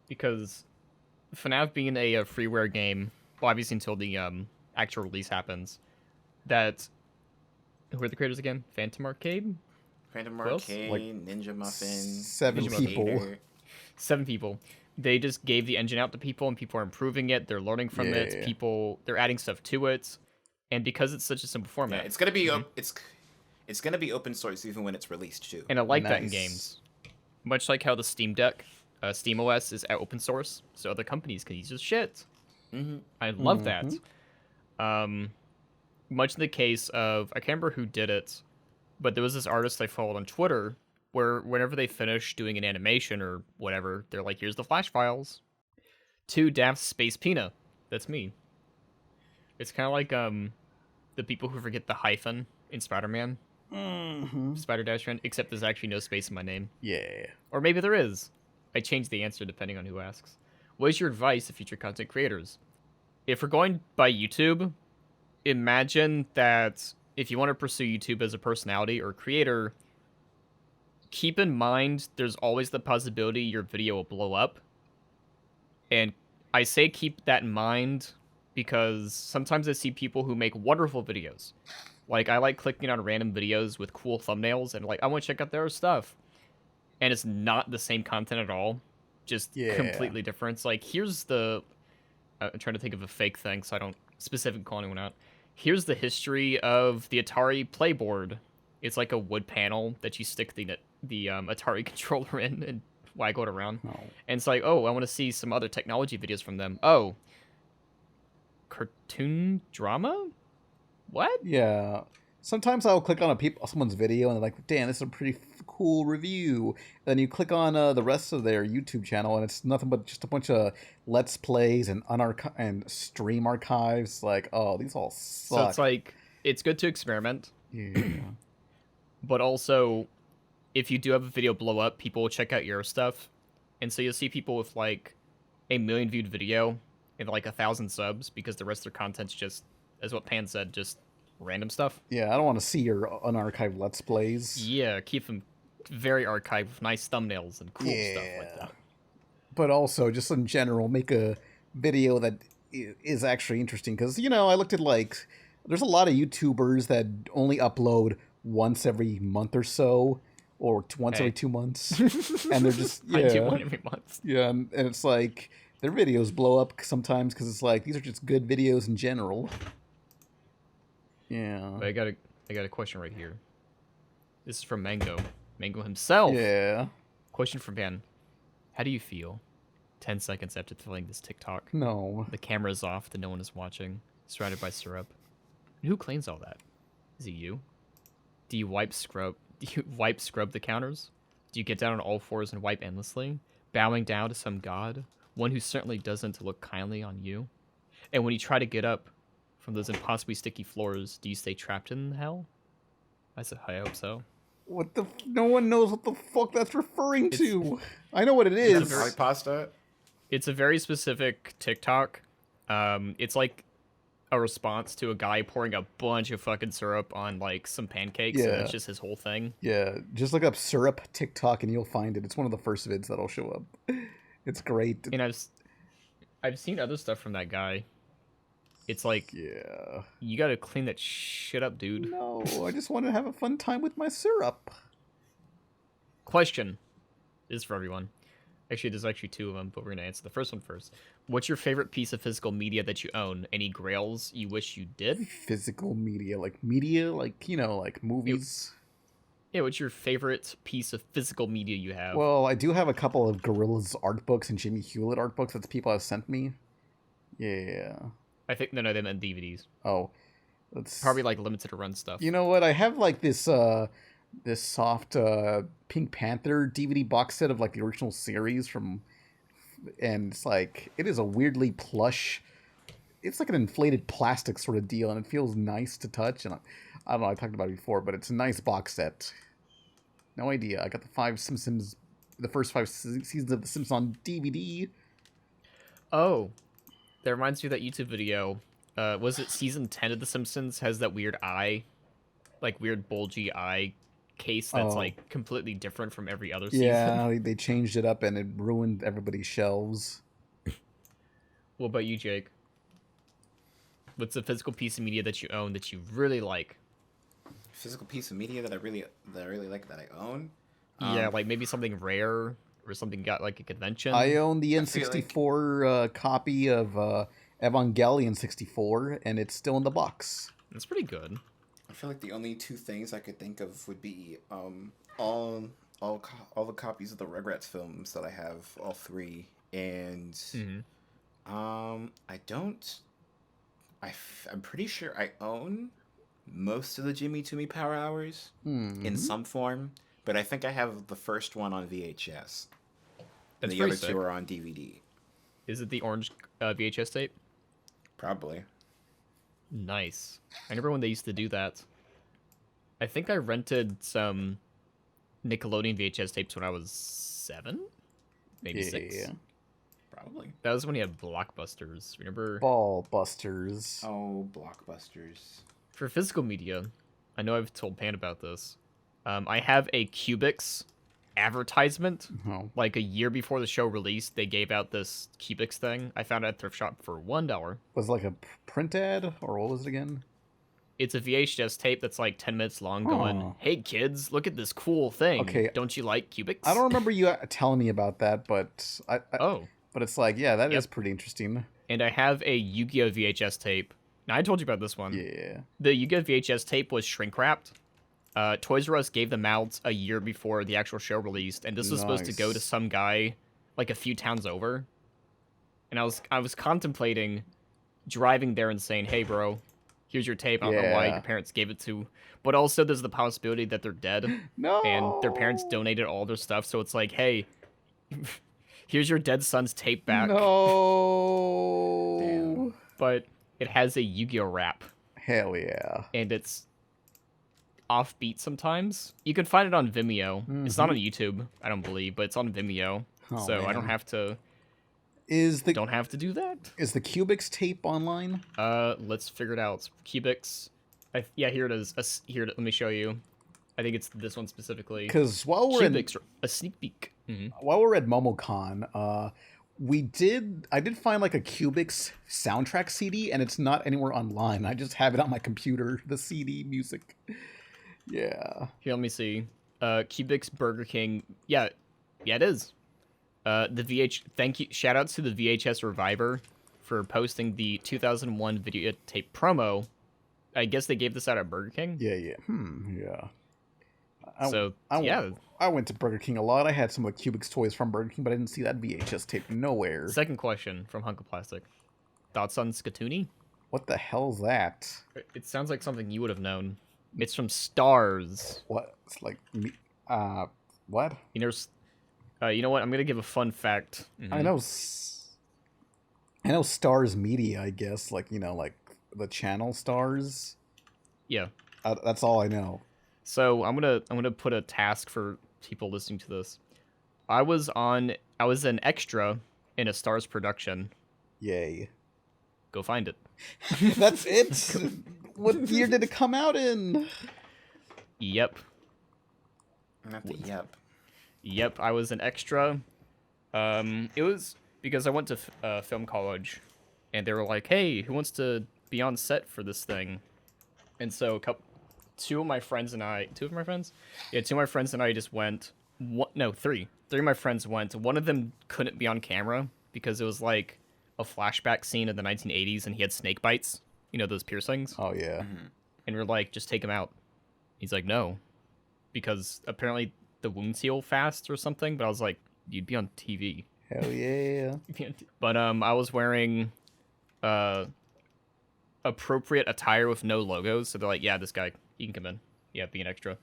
because FNAF being a freeware game, well, obviously until the actual release happens, that who are the creators again? Phantom Arcade? Phantom Who else? Arcade, Like, Ninja Muffin, 7 Ninja people. Gator. 7 people. They just gave the engine out to people, and people are improving it. They're learning from it. Yeah. People, they're adding stuff to it, and because it's such a simple Yeah, format, it's gonna be it's gonna be open source even when it's released too. and I like that in Nice. games. Much like how the Steam Deck, Steam OS is open source, so other companies can use this shit. Mm-hmm. I love that. Much in the case of, I can't remember who did it, but there was this artist I followed on Twitter where whenever they finish doing an animation or whatever, they're like, here's the flash files to Daft Space Pina. That's me. It's kind of like the people who forget the hyphen in Spider-Man, Spider-Dash, except there's actually no space in my name. Yeah. Or maybe there is. I change the answer depending on who asks. What is your advice to future content creators? If we're going by YouTube, imagine that if you want to pursue YouTube as a personality or creator, keep in mind there's always the possibility your video will blow up. And I say keep that in mind because sometimes I see people who make wonderful videos. Like, I like clicking on random videos with cool thumbnails and like, I want to check out their stuff. And it's not the same content at all. Just completely different. It's like, here's the... I'm trying to think of a fake thing so I don't specifically call anyone out. Here's the history of the Atari Playboard. It's like a wood panel that you stick the Atari controller in and waggle it around. Oh. And it's like, oh, I want to see some other technology videos from them. Oh, cartoon drama? What? Yeah. Sometimes I'll click on someone's video and they're like, damn, this is a pretty cool review. Then you click on the rest of their YouTube channel and it's nothing but just a bunch of Let's Plays and and stream archives. Like, oh, these all suck. So it's like, it's good to experiment, yeah. but also, if you do have a video blow up, people will check out your stuff. And so you'll see people with like a 1 million viewed video and like 1,000 subs because the rest of their content's just, as what Pan said, just random stuff. Yeah, I don't want to see your unarchived Let's Plays. Yeah, keep them very archived with nice thumbnails and cool stuff like that. But also, just in general, make a video that is actually interesting. Because, you know, I looked at, like, there's a lot of YouTubers that only upload once every month or so, or once every 2 months. And they're just, I do one every month. Yeah, and it's like, their videos blow up sometimes because it's like, these are just good videos in general. Yeah. But I got a question right here. This is from Mango himself. Yeah. Question from Pan. How do you feel 10 seconds after filming this TikTok? No. The camera is off, that no one is watching, surrounded by syrup. And who claims all that? Is it you? Do you wipe scrub the counters? Do you get down on all fours and wipe endlessly, bowing down to some god, one who certainly doesn't look kindly on you? And when you try to get up from those impossibly sticky floors, do you stay trapped in hell? I said, I hope so. What the? No one knows what the fuck that's referring to. I know what it is. Garlic pasta. It's a very specific TikTok. It's like a response to a guy pouring a bunch of fucking syrup on like some pancakes, and that's just his whole thing. Yeah, just look up syrup TikTok and you'll find it. It's one of the first vids that'll show up. It's great. And I've seen other stuff from that guy. It's like Yeah. you gotta clean that shit up, dude. No, I just want to have a fun time with my syrup. Question. This is for everyone. Actually, there's actually two of them, but we're gonna answer the first one first. What's your favorite piece of physical media that you own? Any grails you wish you did? Physical media, like like movies. Yeah, what's your favorite piece of physical media you have? Well, I do have a couple of Gorillaz art books and Jimmy Hewlett art books that people have sent me. Yeah. I think no, they meant DVDs. Oh, that's Probably like limited to run stuff. You know what? I have like this soft Pink Panther DVD box set of like the original series and it's like it is a weirdly plush. It's like an inflated plastic sort of deal, and it feels nice to touch. And I don't know, I talked about it before, but it's a nice box set. No idea. I got the first 5 seasons of The Simpsons on DVD. Oh, that reminds me of that YouTube video. Was it season 10 of The Simpsons has that weird eye, like weird bulgy eye case that's like completely different from every other season? Yeah, they changed it up and it ruined everybody's shelves. What about you, Jake? What's a physical piece of media that you own that you really like? Physical piece of media that I really like that I own. Yeah, like maybe something rare or something got like a convention. I own the I feel N64 copy of Evangelion 64, and it's still in the box. That's pretty good. I feel like the only two things I could think of would be all the copies of the Rugrats films that I have, all 3, and I'm pretty sure I own most of the Jimmy To Me Power Hours in some form, but I think I have the first one on VHS. And That's the pretty other sick. two are on DVD. Is it the orange VHS tape? Probably. Nice. I remember when they used to do that. I think I rented some Nickelodeon VHS tapes when I was 7, maybe 6. Probably. That was when you had Blockbusters. Remember? Ball Busters. Oh, Blockbusters. For physical media, I know I've told Pan about this. I have a Cubix advertisement. Oh. Like a year before the show released, they gave out this Cubix thing. I found it at a thrift shop for $1. Was it like a print ad, or what was it again? It's a VHS tape that's like 10 minutes long going, Oh. hey kids, look at this cool thing. Okay. Don't you like Cubix? I don't remember you telling me about that, but Oh. but it's like, yeah, that is Yep. pretty interesting. And I have a Yu-Gi-Oh! VHS tape. Now, I told you about this one. Yeah. The Yu-Gi-Oh! VHS tape was shrink-wrapped. Toys R Us gave them out a year before the actual show released, and this was supposed to go to Nice. some guy like a few towns over. And I was contemplating driving there and saying, hey, bro, here's your tape. I don't know why Yeah. your parents gave it to. But also, there's the possibility that they're dead. No. And their parents donated all their stuff, so it's like, hey, here's your dead son's tape back. No. Damn. But it has a Yu-Gi-Oh! Wrap, Hell yeah. and it's offbeat sometimes. You can find it on Vimeo. It's not on YouTube, I don't believe, but it's on Vimeo. Oh, So I don't man. have to Is the do that. Cubix tape online? Let's figure it out. Cubix. Yeah, here it is. Let me show you. I think it's this one specifically. Because while we're Cubix, a sneak peek. while we're at MomoCon, I did find like a Cubix soundtrack CD, and it's not anywhere online. I just have it on my computer, the CD music. Yeah. Here, let me see. Cubix Burger King. Yeah, it is. Thank you. Shout out to the VHS Reviver for posting the 2001 videotape promo. I guess they gave this out at Burger King. Yeah. Yeah. I went to Burger King a lot. I had some of the Cubix toys from Burger King, but I didn't see that VHS tape nowhere. Second question from Hunk of Plastic. Thoughts on SKATOONY? What the hell's that? It sounds like something you would have known. It's from Stars. What? It's like me. What? You know what? I'm gonna give a fun fact. I know. I know Stars Media. I guess like like the channel Stars. Yeah. That's all I know. So I'm gonna put a task for people listening to this. I was an extra in a Stars production. Yay. Go find it. That's it. What year did it come out in? Yep. Not the yep. Yep, I was an extra. It was because I went to film college, and they were like, "Hey, who wants to be on set for this thing, and so two of my friends and I just went. Three of my friends went. One of them couldn't be on camera because it was like a flashback scene of the 1980s, and he had snake bites. You know, those piercings. Oh yeah. And we're like, just take him out. He's like, no, because apparently the wounds heal fast or something. But I was like, you'd be on TV. Hell yeah. But I was wearing appropriate attire with no logos, so they're like, yeah, this guy, he can come in. Yeah, be an extra.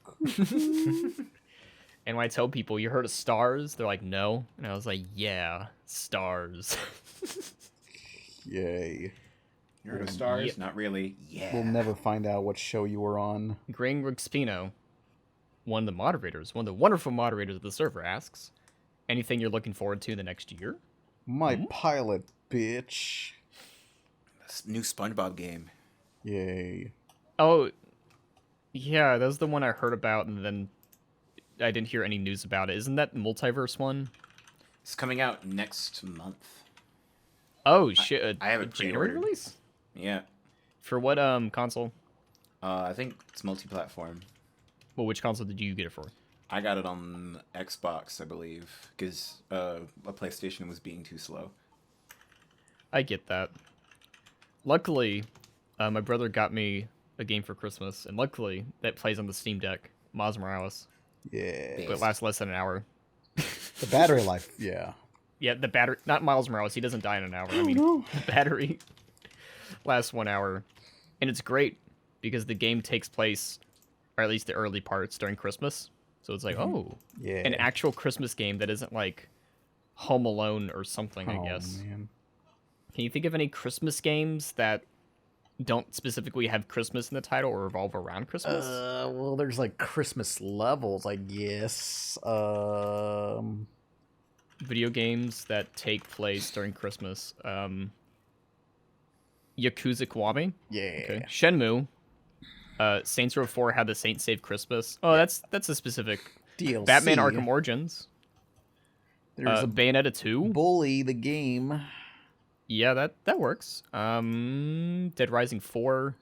And when I tell people, you heard of Stars? They're like, no. And I was like, yeah, Stars. Yay. You heard of Stars? Not really. Yeah. We'll never find out what show you were on. Green Spino, one of the moderators, one of the wonderful moderators of the server, asks, anything you're looking forward to the next year? My pilot, bitch. This new SpongeBob game. Yay. Oh, yeah, that was the one I heard about, and then I didn't hear any news about it. Isn't that the multiverse one? It's coming out next month. Oh, shit. I have it January pre-ordered. release? Yeah. For what console? I think it's multi-platform. Well, which console did you get it for? I got it on Xbox, I believe, because a PlayStation was being too slow. I get that. Luckily, my brother got me a game for Christmas, and luckily, that plays on the Steam Deck, Miles Morales. Yeah. But it lasts less than an hour. The battery life, yeah. Yeah, the battery, not Miles Morales, he doesn't die in an hour. I mean, the battery lasts 1 hour. And it's great because the game takes place, or at least the early parts, during Christmas. So it's like, Yeah. an actual Christmas game that isn't like Home Alone or something, I Oh, guess. man. Can you think of any Christmas games that don't specifically have Christmas in the title or revolve around Christmas? Well, there's like Christmas levels, I guess. Video games that take place during Christmas. Yakuza Kiwami. Yeah. Okay. Shenmue. Saints Row 4 had the Saint Save Christmas. Oh, that's a specific. DLC. Batman Arkham Origins. There's a Bayonetta 2. Bully, the game. Yeah, that works. Dead Rising 4.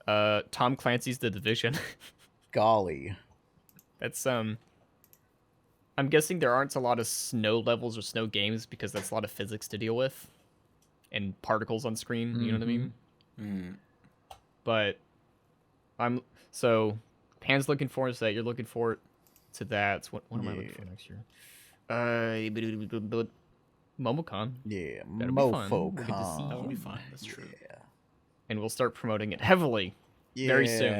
Tom Clancy's The Division. Golly. That's I'm guessing there aren't a lot of snow levels or snow games because that's a lot of physics to deal with and particles on screen, you know what I mean? But Pan's looking forward to that, you're looking forward to that. What am I looking for next year? MomoCon. Yeah, That'll be fun. We'll get to see MoFoCon. That'll be fun. That's true. Yeah. And we'll start promoting it heavily Yeah. very soon.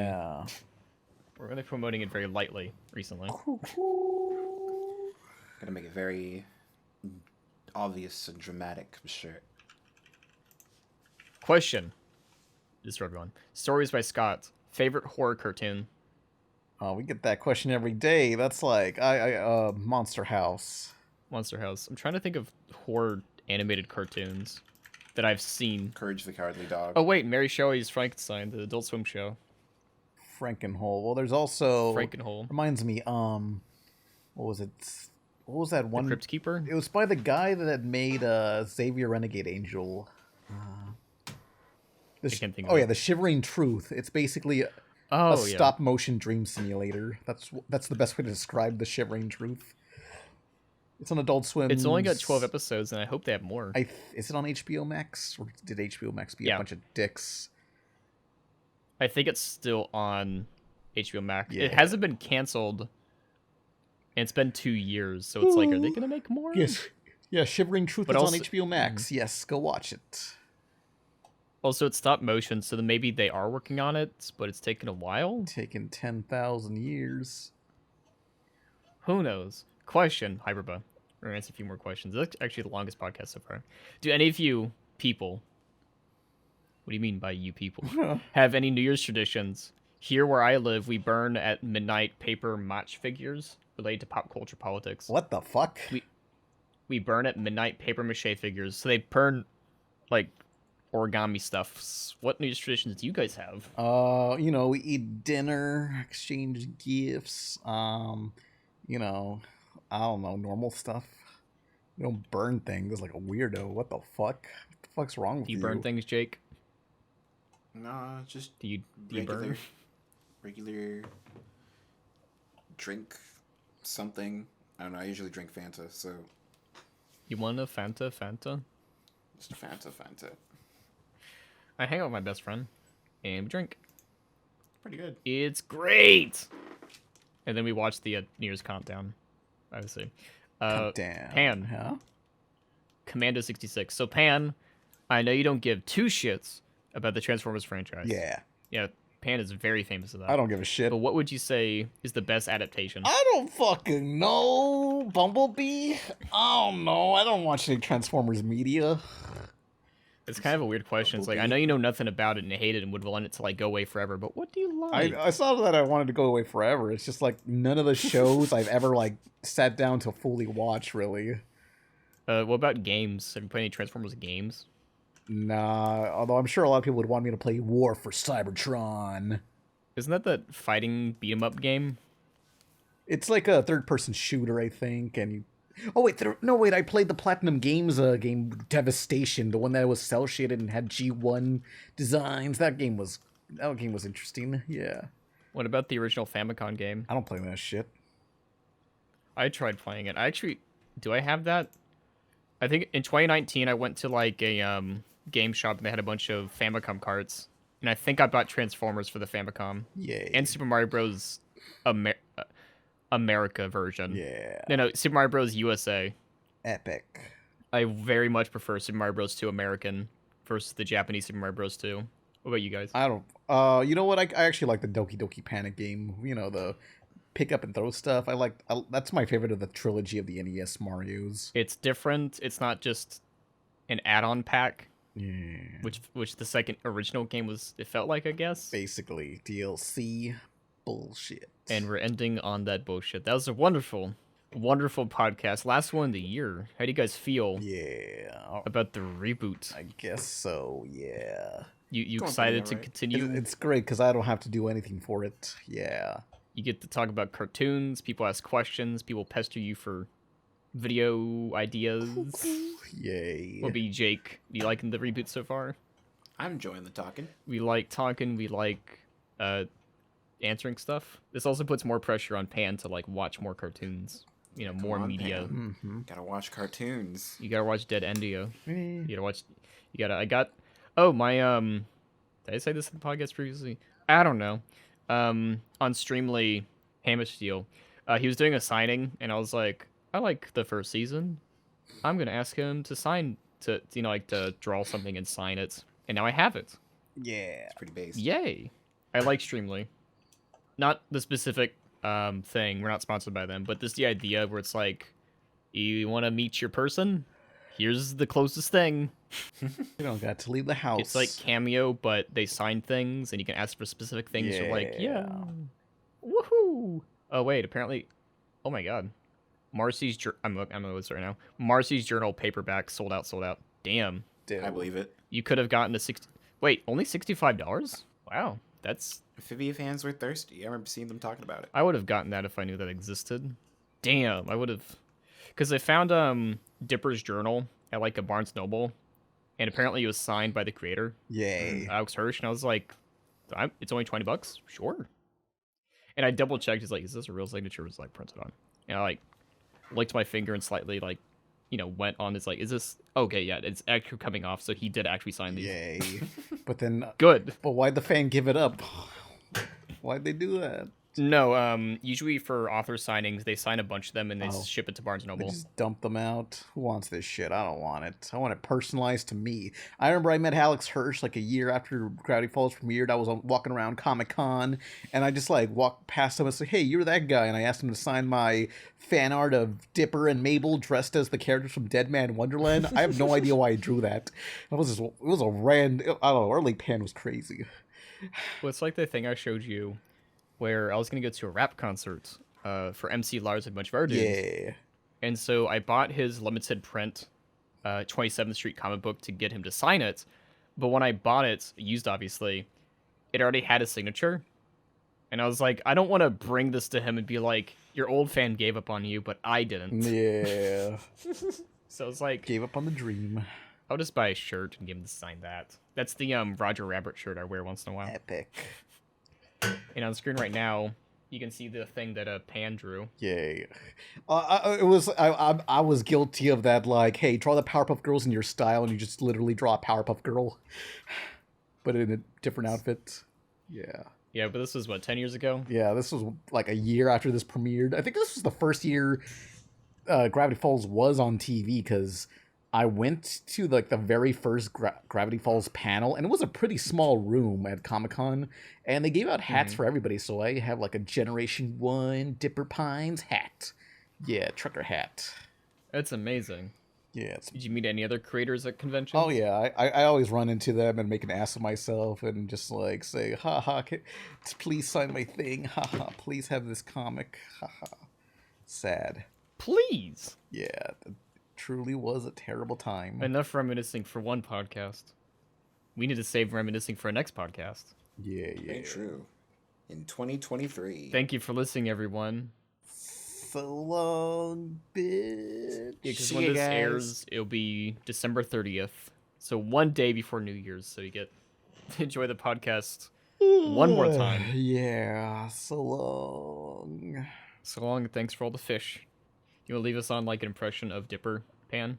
We're only promoting it very lightly recently. Gonna make it very obvious and dramatic, for sure. Question. This is for everyone. Stories by Scott. Favorite horror cartoon? Oh, we get that question every day. That's like Monster House. Monster House. I'm trying to think of horror animated cartoons that I've seen. Courage the Cowardly Dog. Oh wait, Mary Shelley's Frankenstein, the Adult Swim show. Frankenhole. Well, there's also Frankenhole. Reminds me, what was it? What was that one? The Crypt Keeper? It was by the guy that had made Xavier Renegade Angel. I can't think of Oh it. yeah, the Shivering Truth. It's basically a yeah. stop motion dream simulator. That's the best way to describe the Shivering Truth. It's on Adult Swim. It's only got 12 episodes, and I hope they have more. Is it on HBO Max, or did HBO Max be Yeah. a bunch of dicks? I think it's still on HBO Max. Yeah. It hasn't been canceled, and it's been 2 years, so it's like, are they gonna make more? Yes. Yeah, Shivering Truth But is also- on HBO Max. Yes, go watch it. Also, it's stop motion, so then maybe they are working on it, but it's taken a while. Taken 10,000 years. Who knows? Question, Hyperba. We're gonna answer a few more questions. This is actually the longest podcast so far. Do any of you people, what do you mean by you people, have any New Year's traditions? Here where I live, we burn at midnight paper match figures related to pop culture politics. What the fuck? We burn at midnight paper mache figures. So they burn, like, origami stuff. What New Year's traditions do you guys have? We eat dinner, exchange gifts, I don't know, normal stuff. You don't burn things like a weirdo. What the fuck? What the fuck's wrong with Do you? you burn things, Jake? Nah, just Do you burn? regular drink something. I don't know. I usually drink Fanta, so You want a Fanta? just Fanta. I hang out with my best friend, and we drink. Pretty good. It's great! And then we watch the New Year's countdown, obviously. Damn. Pan. Huh? Commando 66. So, Pan, I know you don't give two shits about the Transformers franchise. Yeah. Yeah, Pan is very famous for that. I don't give a shit. But what would you say is the best adaptation? I don't fucking know. Bumblebee? I don't know. I don't watch any Transformers media. It's kind of a weird question. It's like, I know you know nothing about it and hate it and would want it to like go away forever, but what do you like? I saw that I wanted to go away forever. It's just like none of the shows I've ever like sat down to fully watch, really. What about games? Have you played any Transformers games? Nah, although I'm sure a lot of people would want me to play War for Cybertron. Isn't that fighting beat 'em up game? It's like a third-person shooter, I think, and you... Oh, wait, wait, I played the Platinum Games game, Devastation, the one that was cel-shaded and had G1 designs. That game was interesting, yeah. What about the original Famicom game? I don't play that shit. I tried playing it. Do I have that? I think in 2019 I went to like a game shop and they had a bunch of Famicom carts, and I think I bought Transformers for the Famicom. Yay. And Super Mario Bros. America version. Yeah. No, Super Mario Bros. USA. Epic. I very much prefer Super Mario Bros. 2 American versus the Japanese Super Mario Bros. 2. What about you guys? I don't... you know what? I actually like the Doki Doki Panic game. You know, the pick up and throw stuff. That's my favorite of the trilogy of the NES Marios. It's different. It's not just an add-on pack. Yeah. Which the second original game was, it felt like, I guess. Basically, DLC bullshit. And we're ending on that bullshit. That was a wonderful, wonderful podcast. Last one of the year. How do you guys feel Yeah. about the reboot? I guess so, yeah. You Going excited pretty to alright. continue? It's great because I don't have to do anything for it. Yeah. You get to talk about cartoons. People ask questions. People pester you for video ideas. Yay. What be Jake? You liking the reboot so far? I'm enjoying the talking. We like talking. We like answering stuff. This also puts more pressure on Pan to like watch more cartoons. You know, more on, media. Pan. Mm-hmm. Gotta watch cartoons. You gotta watch Dead Endio. Eh. You gotta watch. You gotta. I got. Oh my. Did I say this in the podcast previously? I don't know. On Streamly, Hamish Steele, he was doing a signing, and I was like, I like the first season. I'm gonna ask him to sign to like to draw something and sign it, and now I have it. Yeah. It's pretty basic. Yay! I like Streamly. Not the specific thing. We're not sponsored by them, but just the idea where it's like, you want to meet your person? Here's the closest thing. You don't got to leave the house. It's like Cameo, but they sign things, and you can ask for specific things. You're like, yeah, woohoo! Oh wait, apparently, oh my god, Marcy's. I'm on the list right now. Marcy's Journal paperback sold out. Damn. Dude. I believe it. You could have gotten a 60. Wait, only $65? Wow, that's. Amphibia fans were thirsty. I remember seeing them talking about it. I would have gotten that if I knew that existed. Damn, I would have. Because I found Dipper's Journal at like a Barnes Noble, and apparently it was signed by the creator, Yay. Alex Hirsch, and I was like, it's only $20? Sure. And I double checked, it's like, is this a real signature? It was like printed on. And I like licked my finger and slightly like, went on, it's like, is this okay? Yeah, it's actually coming off, so he did actually sign these. Yay. But then, Good. but why'd the fan give it up? Why'd they do that? No, usually for author signings, they sign a bunch of them and they Oh. ship it to Barnes They Noble. just dump them out. Who wants this shit? I don't want it. I want it personalized to me. I remember I met Alex Hirsch like a year after Gravity Falls premiered. I was walking around Comic-Con, and I just like walked past him and said, "Hey, you're that guy." And I asked him to sign my fan art of Dipper and Mabel dressed as the characters from Dead Man Wonderland. I have no idea why I drew that. It was a random. I don't know. Early Pan was crazy. Well, it's like the thing I showed you where I was going to go to a rap concert for MC Lars and a bunch of other dudes. Yeah. And so I bought his limited print 27th Street comic book to get him to sign it. But when I bought it, used obviously, it already had a signature. And I was like, I don't want to bring this to him and be like, your old fan gave up on you, but I didn't. Yeah. So it's like, Gave up on the dream. I'll just buy a shirt and give him to sign that. That's the Roger Rabbit shirt I wear once in a while. Epic. And on the screen right now, you can see the thing that Pan drew. Yay. I was guilty of that, like, hey, draw the Powerpuff Girls in your style, and you just literally draw a Powerpuff Girl. But in a different outfit. Yeah. Yeah, but this was, what, 10 years ago? Yeah, this was like a year after this premiered. I think this was the first year Gravity Falls was on TV, because I went to like the very first Gravity Falls panel, and it was a pretty small room at Comic-Con, and they gave out hats for everybody, so I have like a Generation 1 Dipper Pines hat. Yeah, trucker hat. That's amazing. Yeah. Did you meet any other creators at conventions? Oh, yeah. I always run into them and make an ass of myself and just like say, haha, please sign my thing. Haha, please have this comic. Haha. Sad. Please! Yeah, it truly was a terrible time. Enough reminiscing for one podcast. We need to save reminiscing for our next podcast. Yeah. Very true. In 2023. Thank you for listening, everyone. So long, bitch. Yeah, because See when ya, this guys. airs, it'll be December 30th. So one day before New Year's, so you get to enjoy the podcast one more time. Yeah, so long. So long, thanks for all the fish. You want to leave us on like an impression of Dipper, Pan?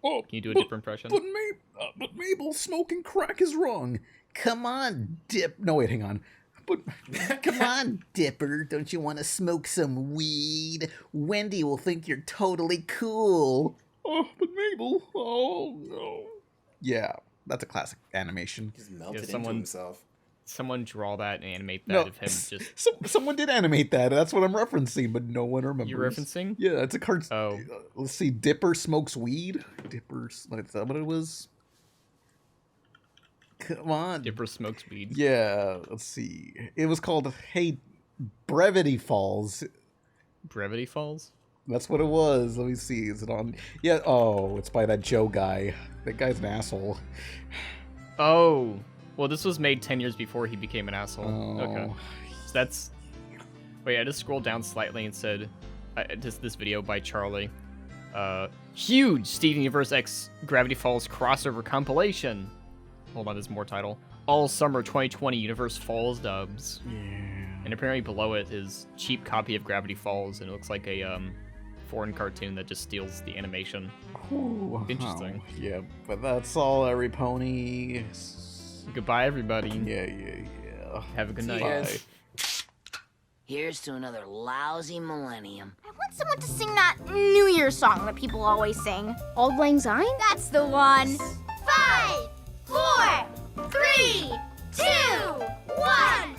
Oh, Can you do a Dipper impression? But Mabel, smoking crack is wrong. Come on, Dip. No, wait, hang on. But come on, Dipper. Don't you want to smoke some weed? Wendy will think you're totally cool. Oh, but Mabel. Oh, no. Yeah, that's a classic animation. He's melted into someone- himself. Someone draw that and animate that No, of him just... someone did animate that. That's what I'm referencing, but no one remembers. You're referencing? Yeah, it's a card. Oh. Let's see. Dipper smokes weed. Dipper. Is that what it was? Come on. Dipper smokes weed. Yeah. Let's see. It was called Hey Brevity Falls. Brevity Falls? That's what it was. Let me see. Is it on? Yeah. Oh, it's by that Joe guy. That guy's an asshole. Oh. Well, this was made 10 years before he became an asshole. Oh. Okay. So that's... Wait, I just scrolled down slightly and said... just this video by Charlie. Huge Steven Universe X Gravity Falls crossover compilation. Hold on, there's more title. All Summer 2020 Universe Falls dubs. Yeah. And apparently below it is cheap copy of Gravity Falls, and it looks like a foreign cartoon that just steals the animation. Ooh, Interesting. oh, yeah, but that's all, every pony. Goodbye, everybody. Yeah. Have a good See night. you guys. Here's to another lousy millennium. I want someone to sing that New Year's song that people always sing. Auld Lang Syne? That's the one. 5, 4, 3, 2, 1.